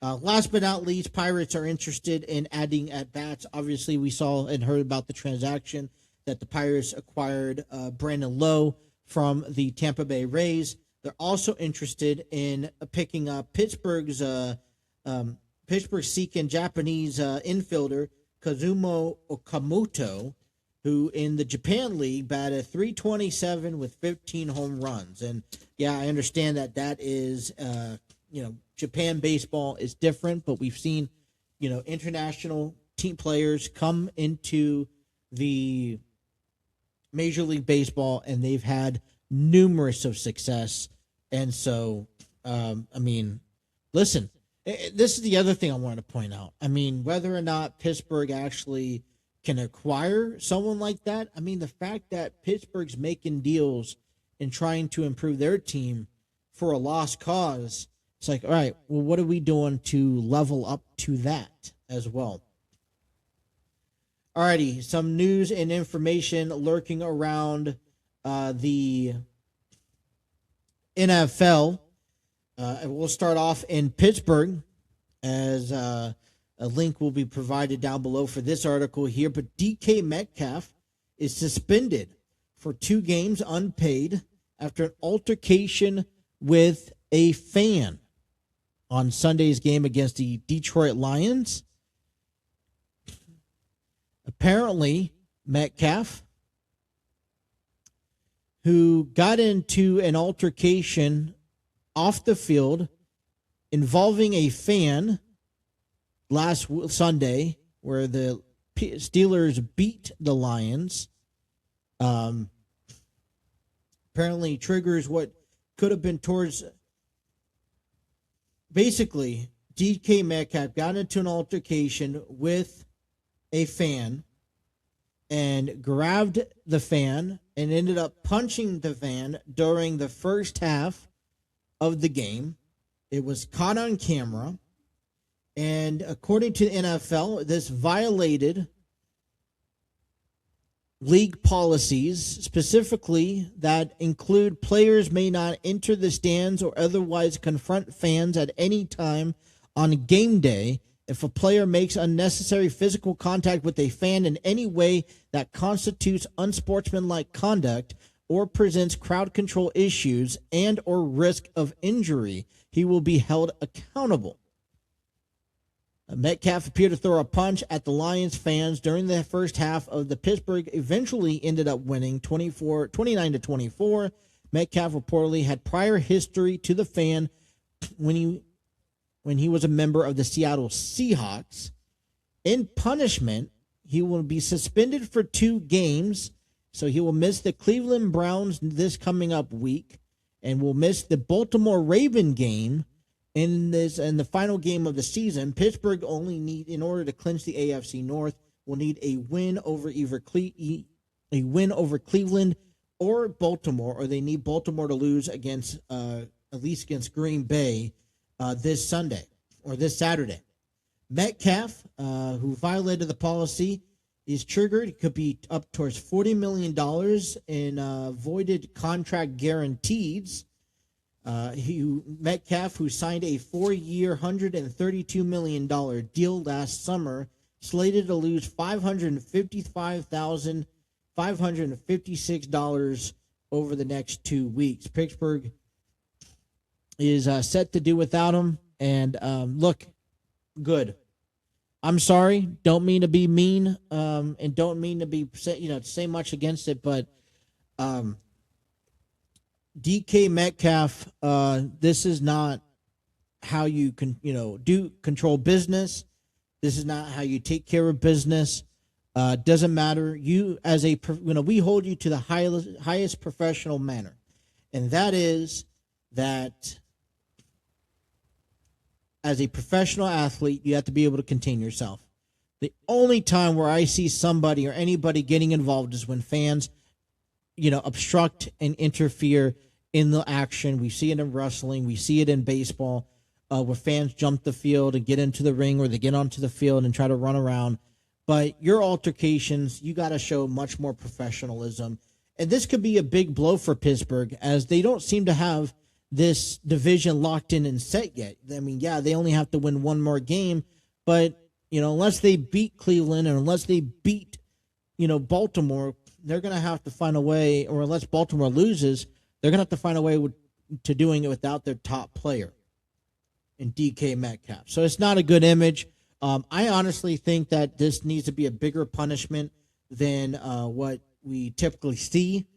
Last but not least, Pirates are interested in adding at-bats. Obviously, we saw and heard about the transaction that the Pirates acquired Brandon Lowe from the Tampa Bay Rays. They're also interested in picking up Pittsburgh's seeking Japanese infielder Kazumo Okamoto, who in the Japan League batted .327 with 15 home runs. And yeah, I understand that is Japan baseball is different, but we've seen international team players come into the Major League Baseball and they've had numerous of success. And so, listen, this is the other thing I wanted to point out. Whether or not Pittsburgh actually can acquire someone like that, the fact that Pittsburgh's making deals and trying to improve their team for a lost cause, it's like, all right, well, what are we doing to level up to that as well? Alrighty, some news and information lurking around the NFL. We'll start off in Pittsburgh, as a link will be provided down below for this article here. But DK Metcalf is suspended for 2 games unpaid after an altercation with a fan on Sunday's game against the Detroit Lions. Apparently, Metcalf, who got into an altercation off the field involving a fan last Sunday, where the Steelers beat the Lions, apparently triggers what could have been towards. Basically, DK Metcalf got into an altercation with a fan and grabbed the fan and ended up punching the fan during the first half of the game. It was caught on camera, and according to the NFL, this violated league policies, specifically that include players may not enter the stands or otherwise confront fans at any time on game day if a player makes unnecessary physical contact with a fan in any way that constitutes unsportsmanlike conduct or presents crowd control issues and or risk of injury, he will be held accountable. Metcalf appeared to throw a punch at the Lions fans during the first half of the Pittsburgh eventually ended up winning 29-24. Metcalf reportedly had prior history to the fan when he was a member of the Seattle Seahawks. In punishment, he will be suspended for 2 games, so he will miss the Cleveland Browns this coming up week and will miss the Baltimore Raven game in the final game of the season. Pittsburgh only need, in order to clinch the AFC North, will need a win over Cleveland or Baltimore, or they need Baltimore to lose against at least against Green Bay this Sunday or this Saturday. Metcalf, who violated the policy, is triggered. It could be up towards $40 million in voided contract guarantees. Metcalf, who signed a 4-year, $132 million deal last summer, slated to lose $555,556 over the next 2 weeks. Pittsburgh is set to do without him, and look, good. I'm sorry, don't mean to be mean, and don't mean to be say much against it, but DK Metcalf, this is not how you control business. This is not how you take care of business. Doesn't matter. You as we hold you to the highest professional manner, and that is that as a professional athlete, you have to be able to contain yourself. The only time where I see somebody or anybody getting involved is when fans, obstruct and interfere in the action. We see it in wrestling. We see it in baseball, where fans jump the field and get into the ring, or they get onto the field and try to run around. But your altercations, you got to show much more professionalism. And this could be a big blow for Pittsburgh, as they don't seem to have this division locked in and set yet. I mean, yeah, they only have to win one more game, but unless they beat Cleveland and unless they beat, Baltimore, they're going to have to find a way, or unless Baltimore loses, they're going to have to find a way to doing it without their top player in DK Metcalf. So it's not a good image. I honestly think that this needs to be a bigger punishment than what we typically see.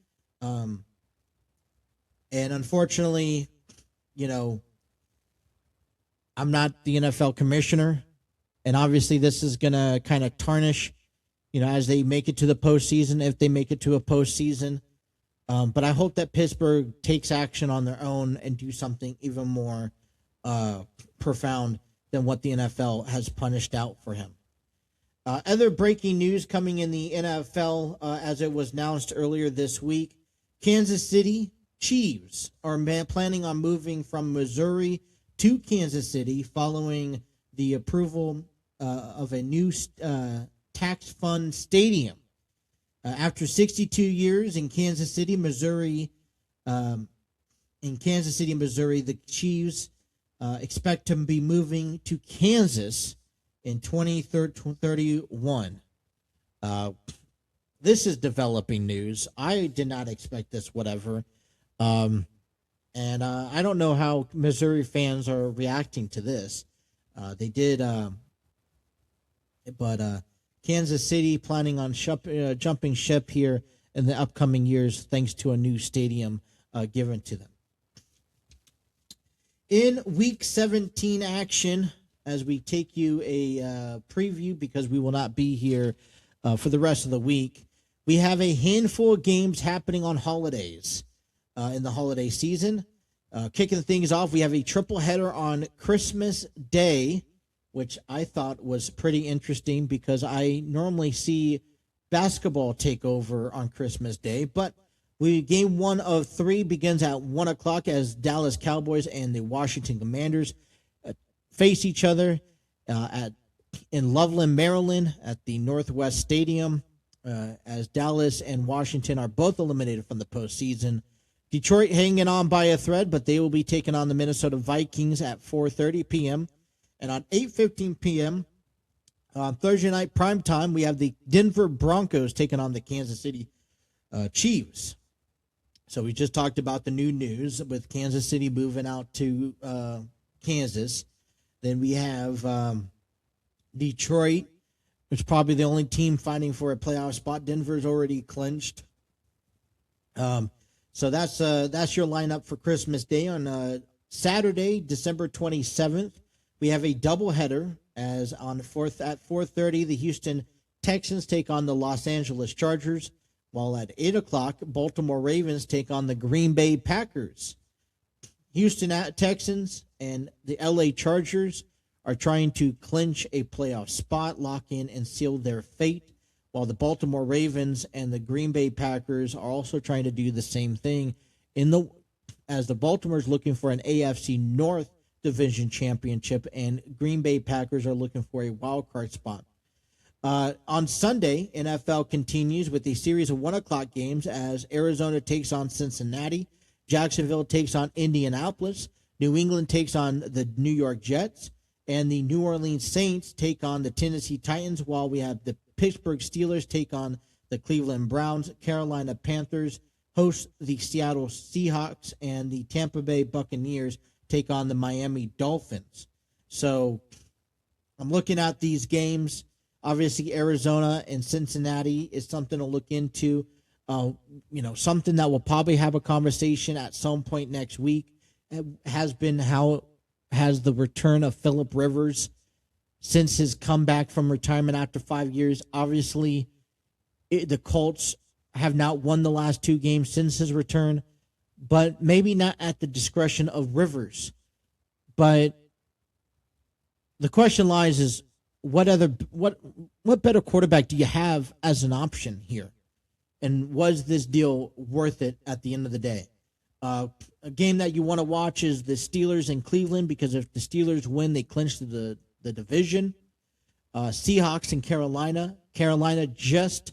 And unfortunately, I'm not the NFL commissioner, and obviously this is going to kind of tarnish, as they make it to the postseason, if they make it to a postseason. But I hope that Pittsburgh takes action on their own and do something even more profound than what the NFL has punished out for him. Other breaking news coming in the NFL, as it was announced earlier this week, Kansas City Chiefs are planning on moving from Missouri to Kansas City following the approval of a new tax fund stadium. After 62 years in Kansas City, Missouri, the Chiefs expect to be moving to Kansas in 2031. This is developing news. I did not expect this, whatever. And I don't know how Missouri fans are reacting to this. They did, but Kansas City planning on jumping ship here in the upcoming years thanks to a new stadium given to them. In Week 17 action, as we take you a preview, because we will not be here for the rest of the week, we have a handful of games happening on holidays in the holiday season. Kicking things off, we have a triple header on Christmas Day, which I thought was pretty interesting because I normally see basketball take over on Christmas Day. But game 1 of 3 begins at 1 o'clock as Dallas Cowboys and the Washington Commanders face each other in Loveland, Maryland at the Northwest Stadium. as Dallas and Washington are both eliminated from the postseason. Detroit hanging on by a thread, but they will be taking on the Minnesota Vikings at 4:30 p.m. And on 8:15 p.m. on Thursday night prime time, we have the Denver Broncos taking on the Kansas City Chiefs. So we just talked about the new news with Kansas City moving out to Kansas. Then we have Detroit, which is probably the only team fighting for a playoff spot. Denver's already clinched. So that's your lineup for Christmas Day. On Saturday, December 27th, we have a doubleheader as at 4:30, the Houston Texans take on the Los Angeles Chargers, while at 8 o'clock, Baltimore Ravens take on the Green Bay Packers. Houston Texans and the LA Chargers are trying to clinch a playoff spot, lock in, and seal their fate, while the Baltimore Ravens and the Green Bay Packers are also trying to do the same thing as the Baltimore's looking for an AFC North Division championship, and Green Bay Packers are looking for a wild card spot. On Sunday, NFL continues with a series of 1 o'clock games as Arizona takes on Cincinnati, Jacksonville takes on Indianapolis, New England takes on the New York Jets, and the New Orleans Saints take on the Tennessee Titans, while we have the Pittsburgh Steelers take on the Cleveland Browns, Carolina Panthers host the Seattle Seahawks, and the Tampa Bay Buccaneers take on the Miami Dolphins. So I'm looking at these games. Obviously, Arizona and Cincinnati is something to look into. Something that we'll probably have a conversation at some point next week has been how has the return of Phillip Rivers since his comeback from retirement after 5 years. Obviously, the Colts have not won the last 2 games since his return, but maybe not at the discretion of Rivers. But the question lies is, what better quarterback do you have as an option here? And was this deal worth it at the end of the day? A game that you want to watch is the Steelers in Cleveland, because if the Steelers win, they clinch the division. Seahawks in Carolina. Carolina just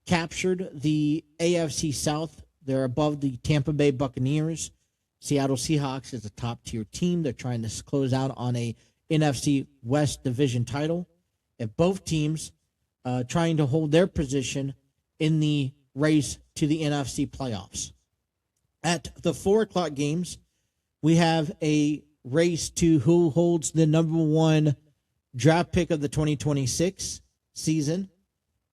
captured the AFC South. They're above the Tampa Bay Buccaneers. Seattle Seahawks is a top-tier team. They're trying to close out on a NFC West division title. If both teams trying to hold their position in the race to the NFC playoffs. At the 4 o'clock games, we have a race to who holds the number 1 draft pick of the 2026 season,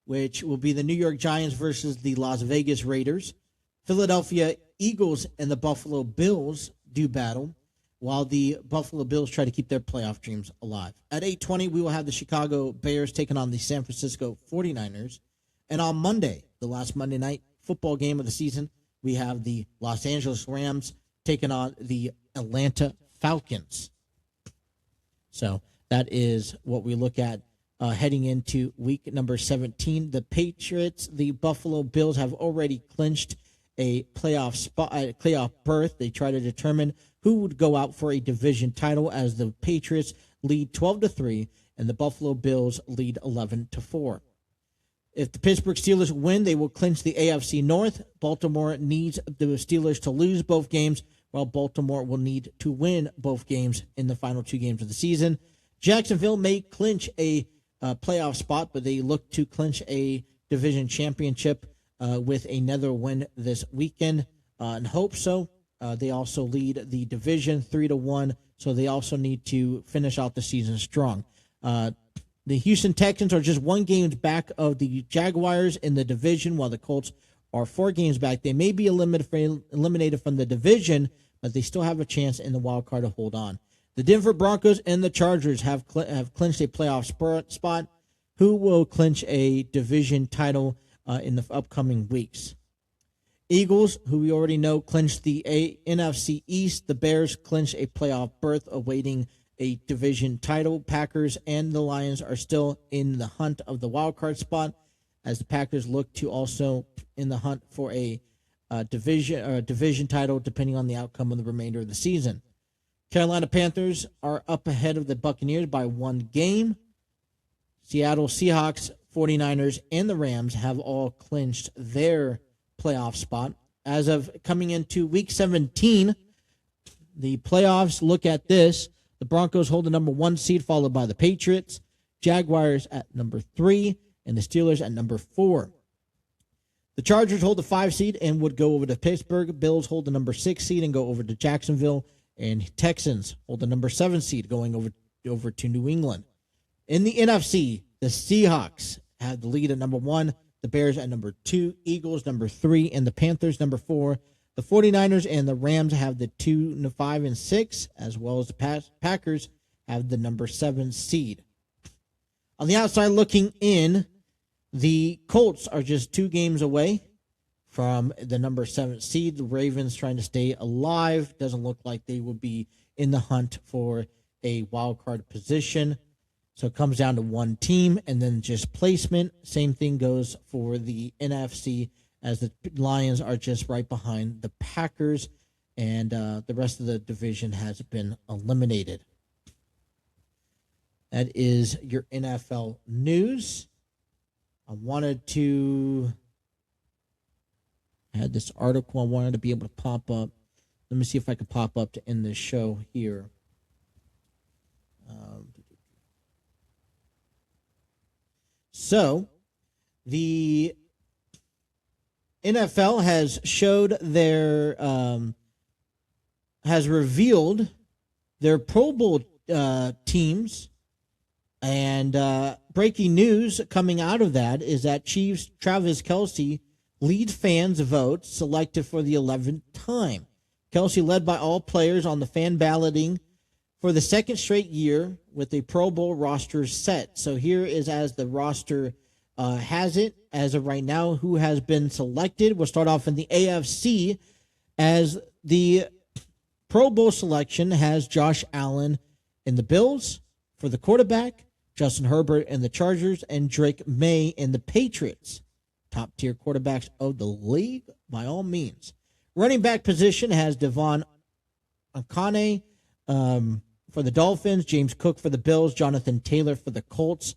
which will be the New York Giants versus the Las Vegas Raiders. Philadelphia Eagles and the Buffalo Bills do battle, while the Buffalo Bills try to keep their playoff dreams alive. At 8:20, we will have the Chicago Bears taking on the San Francisco 49ers. And on Monday, the last Monday night football game of the season, we have the Los Angeles Rams taking on the Atlanta Falcons. So that is what we look at heading into week number 17. The Patriots, the Buffalo Bills have already clinched a playoff spot, a playoff berth. They try to determine who would go out for a division title, as the Patriots lead 12-3 and the Buffalo Bills lead 11-4. If the Pittsburgh Steelers win, they will clinch the AFC North. Baltimore needs the Steelers to lose both games, while Baltimore will need to win both games in the final 2 games of the season. Jacksonville may clinch a playoff spot, but they look to clinch a division championship with another win this weekend, and hope so. They also lead the division 3-1, so they also need to finish out the season strong. The Houston Texans are just 1 game back of the Jaguars in the division, while the Colts are 4 games back. They may be eliminated from the division, but they still have a chance in the wild card to hold on. The Denver Broncos and the Chargers have clinched a playoff spot. Who will clinch a division title in the upcoming weeks? Eagles, who we already know, clinched the NFC East. The Bears clinch a playoff berth awaiting a division title. Packers and the Lions are still in the hunt of the wild card spot, as the Packers look to also in the hunt for a division title, depending on the outcome of the remainder of the season. Carolina Panthers are up ahead of the Buccaneers by 1 game. Seattle Seahawks 49ers, and the Rams have all clinched their playoff spot. As of coming into Week 17, the playoffs look at this. The Broncos hold the number 1 seed, followed by the Patriots, Jaguars at number 3, and the Steelers at number 4. The Chargers hold the 5 seed and would go over to Pittsburgh. Bills hold the number 6 seed and go over to Jacksonville. And Texans hold the number 7 seed going over to New England. In the NFC, the Seahawks have the lead at number 1, the Bears at number 2, Eagles number 3, and the Panthers number 4. The 49ers and the Rams have the 2, 5, and 6, as well as the Packers have the number 7 seed. On the outside looking in, the Colts are just 2 games away from the number 7 seed. The Ravens trying to stay alive. Doesn't look like they will be in the hunt for a wild card position. So it comes down to one team and then just placement. Same thing goes for the NFC, as the Lions are just right behind the Packers, and the rest of the division has been eliminated. That is your NFL news. I had this article I wanted to be able to pop up. Let me see if I can pop up to end this show here. So, the NFL has revealed their Pro Bowl teams, and breaking news coming out of that is that Chiefs Travis Kelce lead fans vote selected for the 11th time. Kelce led by all players on the fan balloting for the second straight year with a Pro Bowl roster set. So here is as the roster has it as of right now, who has been selected. We'll start off in the AFC, as the Pro Bowl selection has Josh Allen in the Bills for the quarterback, Justin Herbert in the Chargers, and Drake May in the Patriots. Top tier quarterbacks of the league by all means. Running back position has Devon Akane for the Dolphins, James Cook for the Bills, Jonathan Taylor for the Colts,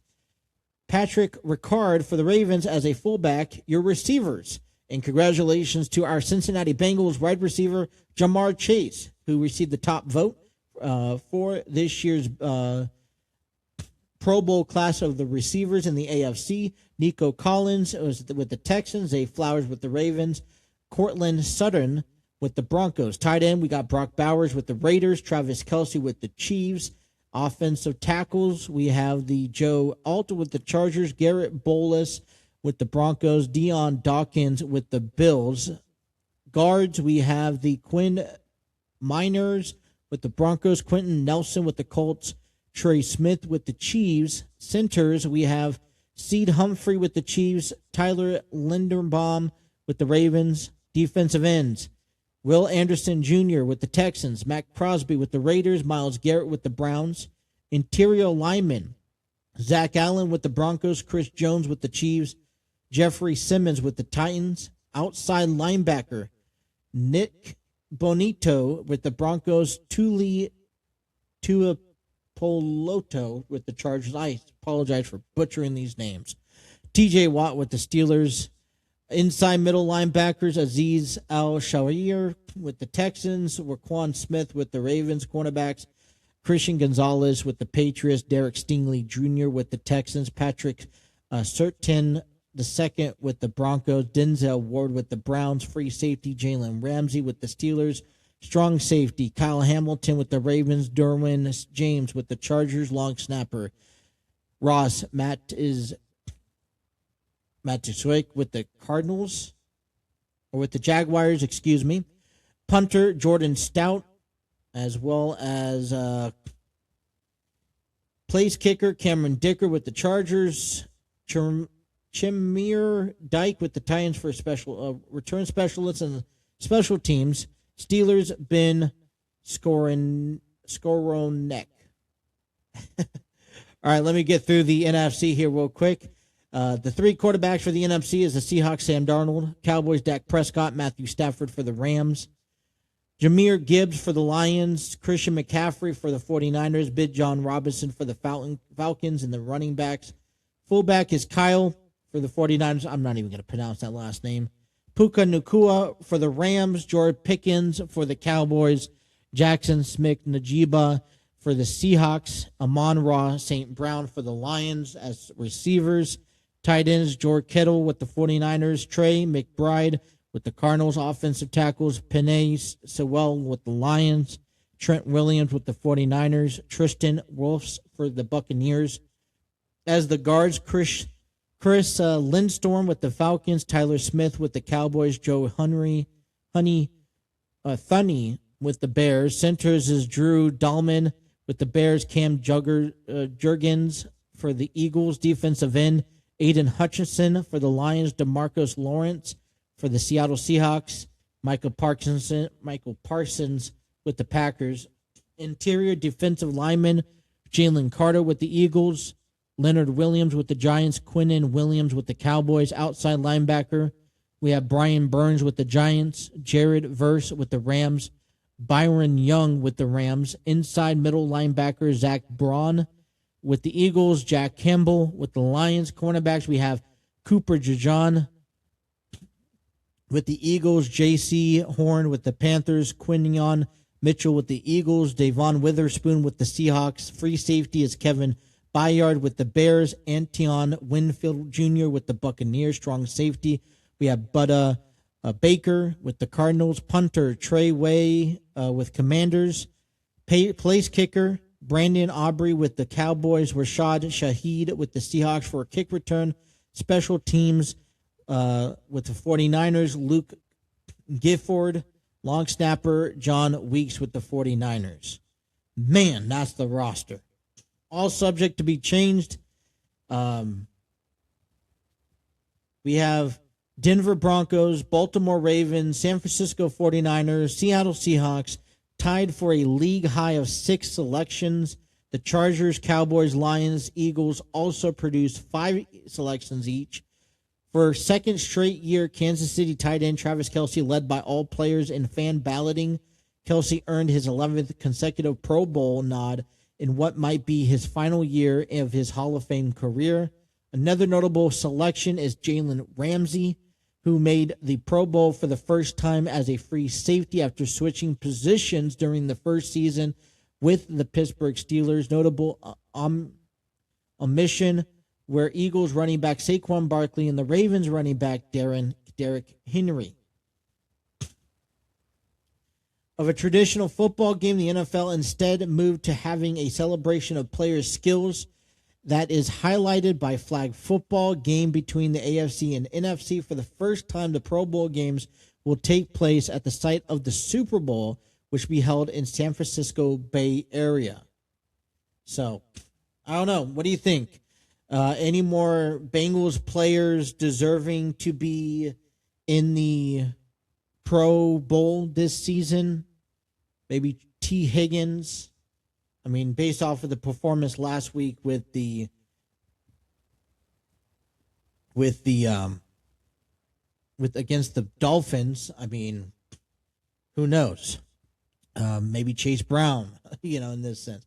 Patrick Ricard for the Ravens as a fullback. Your receivers. And congratulations to our Cincinnati Bengals wide receiver, Jamar Chase, who received the top vote for this year's Pro Bowl class of the receivers in the AFC. Nico Collins was with the Texans, Zay Flowers with the Ravens, Cortland Sutton with the Broncos. Tight end, we got Brock Bowers with the Raiders, Travis Kelce with the Chiefs. Offensive tackles, we have the Joe Alta with the Chargers, Garrett Bolles with the Broncos, Deion Dawkins with the Bills. Guards, we have the Quinn Miners with the Broncos, Quentin Nelson with the Colts, Trey Smith with the Chiefs. Centers, we have Seed Humphrey with the Chiefs, Tyler Linderbaum with the Ravens. Defensive ends, Will Anderson Jr. with the Texans, Matt Crosby with the Raiders, Myles Garrett with the Browns. Interior linemen, Zach Allen with the Broncos, Chris Jones with the Chiefs, Jeffrey Simmons with the Titans. Outside linebacker, Nick Bonito with the Broncos, Tuapoloto with the Chargers. I apologize for butchering these names. TJ Watt with the Steelers. Inside middle linebackers, Azeez Al-Shawir with the Texans, Raquan Smith with the Ravens. Cornerbacks, Christian Gonzalez with the Patriots, Derek Stingley Jr. with the Texans, Patrick Surtain II with the Broncos, Denzel Ward with the Browns. Free safety, Jalen Ramsey with the Steelers. Strong safety, Kyle Hamilton with the Ravens, Derwin James with the Chargers. Long snapper, Matt Duswick with the Cardinals, or with the Jaguars, excuse me. Punter, Jordan Stout, as well as place kicker, Cameron Dicker with the Chargers. Chimere Dyke with the Titans for special return specialists and special teams. Steelers, Ben Skowronek. All right, let me get through the NFC here real quick. The 3 quarterbacks for the NFC is the Seahawks, Sam Darnold, Cowboys, Dak Prescott, Matthew Stafford for the Rams, Jahmyr Gibbs for the Lions, Christian McCaffrey for the 49ers, Big John Robinson for the Falcons, and the running backs Fullback is Kyle for the 49ers. I'm not even going to pronounce that last name. Puka Nacua for the Rams. George Pickens for the Cowboys. Jackson Smith Najiba for the Seahawks. Amon-Ra St. Brown for the Lions as receivers. Tight ends, George Kittle with the 49ers. Trey McBride with the Cardinals. Offensive tackles, Penei Sewell with the Lions. Trent Williams with the 49ers. Tristan Wirfs for the Buccaneers. As the guards, Chris Lindstorm with the Falcons. Tyler Smith with the Cowboys. Joe Thuney with the Bears. Centers is Drew Dahlman with the Bears. Cam Jurgens for the Eagles. Defensive end, Aiden Hutchinson for the Lions. DeMarcus Lawrence for the Seattle Seahawks. Michael Parsons with the Packers. Interior defensive lineman, Jalen Carter with the Eagles. Leonard Williams with the Giants. Quinnen Williams with the Cowboys. Outside linebacker, we have Brian Burns with the Giants. Jared Verse with the Rams. Byron Young with the Rams. Inside middle linebacker, Zach Braun with the Eagles. Jack Campbell with the Lions. Cornerbacks, we have Cooper DeJean with the Eagles. J.C. Horn with the Panthers. Quinion Mitchell with the Eagles. Davon Witherspoon with the Seahawks. Free safety is Kevin Byard with the Bears. Antion Winfield Jr. with the Buccaneers. Strong safety, we have Butta Baker with the Cardinals. Punter Trey Way with Commanders. Place kicker Brandon Aubrey with the Cowboys. Rashad Shaheed with the Seahawks for a kick return. Special teams with the 49ers. Luke Gifford. Long snapper John Weeks with the 49ers. Man, that's the roster. All subject to be changed. We have Denver Broncos, Baltimore Ravens, San Francisco 49ers, Seattle Seahawks, tied for a league high of 6 selections. The Chargers, Cowboys, Lions, Eagles also produced 5 selections each. For second straight year, Kansas City tight end Travis Kelce led by all players in fan balloting. Kelce earned his 11th consecutive Pro Bowl nod in what might be his final year of his Hall of Fame career. Another notable selection is Jalen Ramsey, who made the Pro Bowl for the first time as a free safety after switching positions during the first season with the Pittsburgh Steelers. Notable omission where Eagles running back Saquon Barkley and the Ravens running back Derrick Henry. Of a traditional football game, the NFL instead moved to having a celebration of players' skills that is highlighted by flag football game between the AFC and NFC. For the first time, the Pro Bowl games will take place at the site of the Super Bowl, which will be held in San Francisco Bay Area. So, I don't know. What do you think? Any more Bengals players deserving to be in the Pro Bowl this season? Maybe T. Higgins. I mean, based off of the performance last week with against the Dolphins, I mean, who knows? Maybe Chase Brown, in this sense.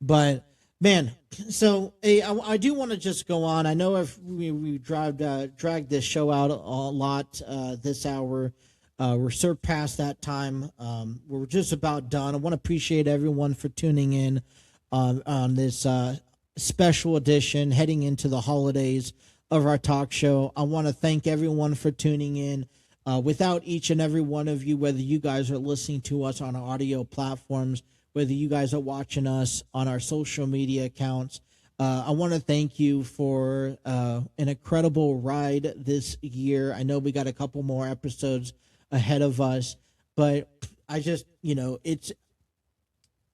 But man, so I do want to just go on. I know if we dragged this show out a lot this hour. We're surpassed that time. We're just about done. I want to appreciate everyone for tuning in on this special edition heading into the holidays of our talk show. I want to thank everyone for tuning in. Without each and every one of you, whether you guys are listening to us on our audio platforms, whether you guys are watching us on our social media accounts, I want to thank you for an incredible ride this year. I know we got a couple more episodes ahead of us, but I just, it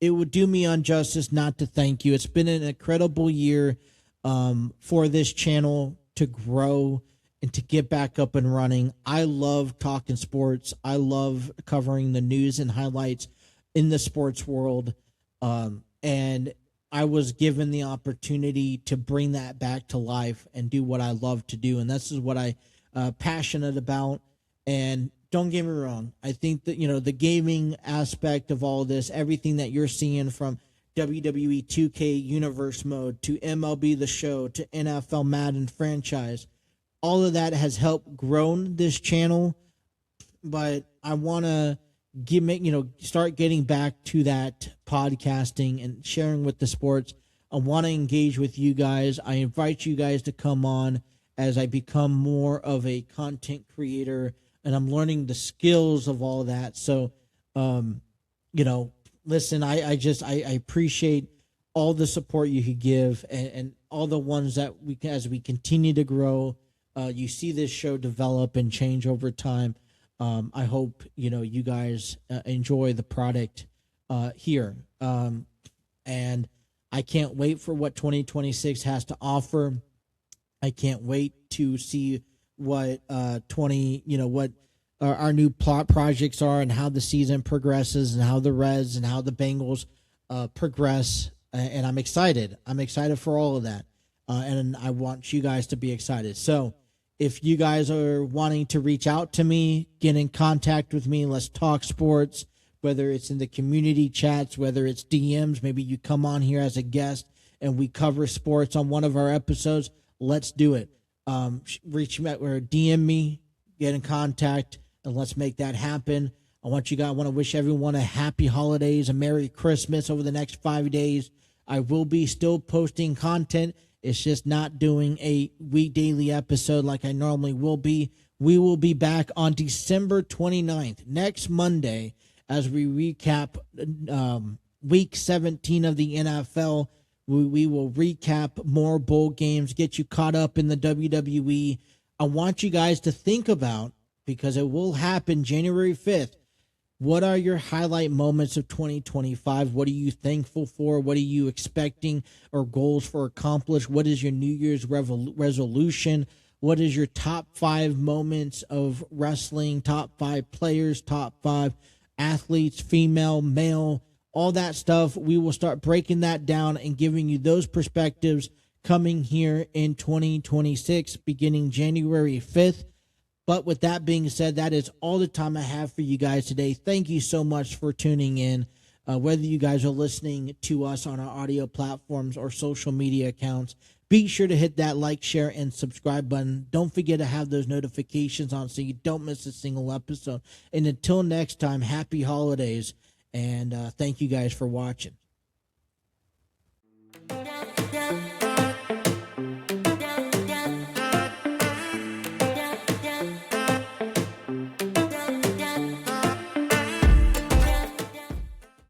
would do me injustice not to thank you. It's been an incredible year for this channel to grow and to get back up and running. I love talking sports. I love covering the news and highlights in the sports world. And I was given the opportunity to bring that back to life and do what I love to do. And this is what I'm passionate about. And don't get me wrong. I think that, the gaming aspect of all this, everything that you're seeing from WWE 2K Universe Mode to MLB The Show to NFL Madden franchise. All of that has helped grow this channel, but I want to start getting back to that podcasting and sharing with the sports. I want to engage with you guys. I invite you guys to come on as I become more of a content creator, and I'm learning the skills of all that. So, listen, I appreciate all the support you could give, and all the ones that as we continue to grow, you see this show develop and change over time. I hope, you guys enjoy the product here. And I can't wait for what 2026 has to offer. I can't wait to see what what our new plot projects are, and how the season progresses, and how the Reds and how the Bengals progress. And I'm excited. I'm excited for all of that. And I want you guys to be excited. So if you guys are wanting to reach out to me, get in contact with me, let's talk sports, whether it's in the community chats, whether it's DMs, maybe you come on here as a guest and we cover sports on one of our episodes, let's do it. Reach me or DM me, get in contact, and let's make that happen. I want to wish everyone a happy holidays, a Merry Christmas over the next 5 days. I will be still posting content. It's just not doing a daily episode like I normally will be. We will be back on December 29th, next Monday, as we recap week 17 of the NFL. We will recap more bowl games, get you caught up in the WWE. I want you guys to think about, because it will happen January 5th, what are your highlight moments of 2025? What are you thankful for? What are you expecting or goals for accomplish? What is your New Year's resolution? What is your top 5 moments of wrestling, top 5 players, top 5 athletes, female, male, all that stuff? We will start breaking that down and giving you those perspectives coming here in 2026, beginning January 5th. But with that being said, that is all the time I have for you guys today. Thank you so much for tuning in. Whether you guys are listening to us on our audio platforms or social media accounts, be sure to hit that like, share, and subscribe button. Don't forget to have those notifications on so you don't miss a single episode. And until next time, happy holidays, and thank you guys for watching.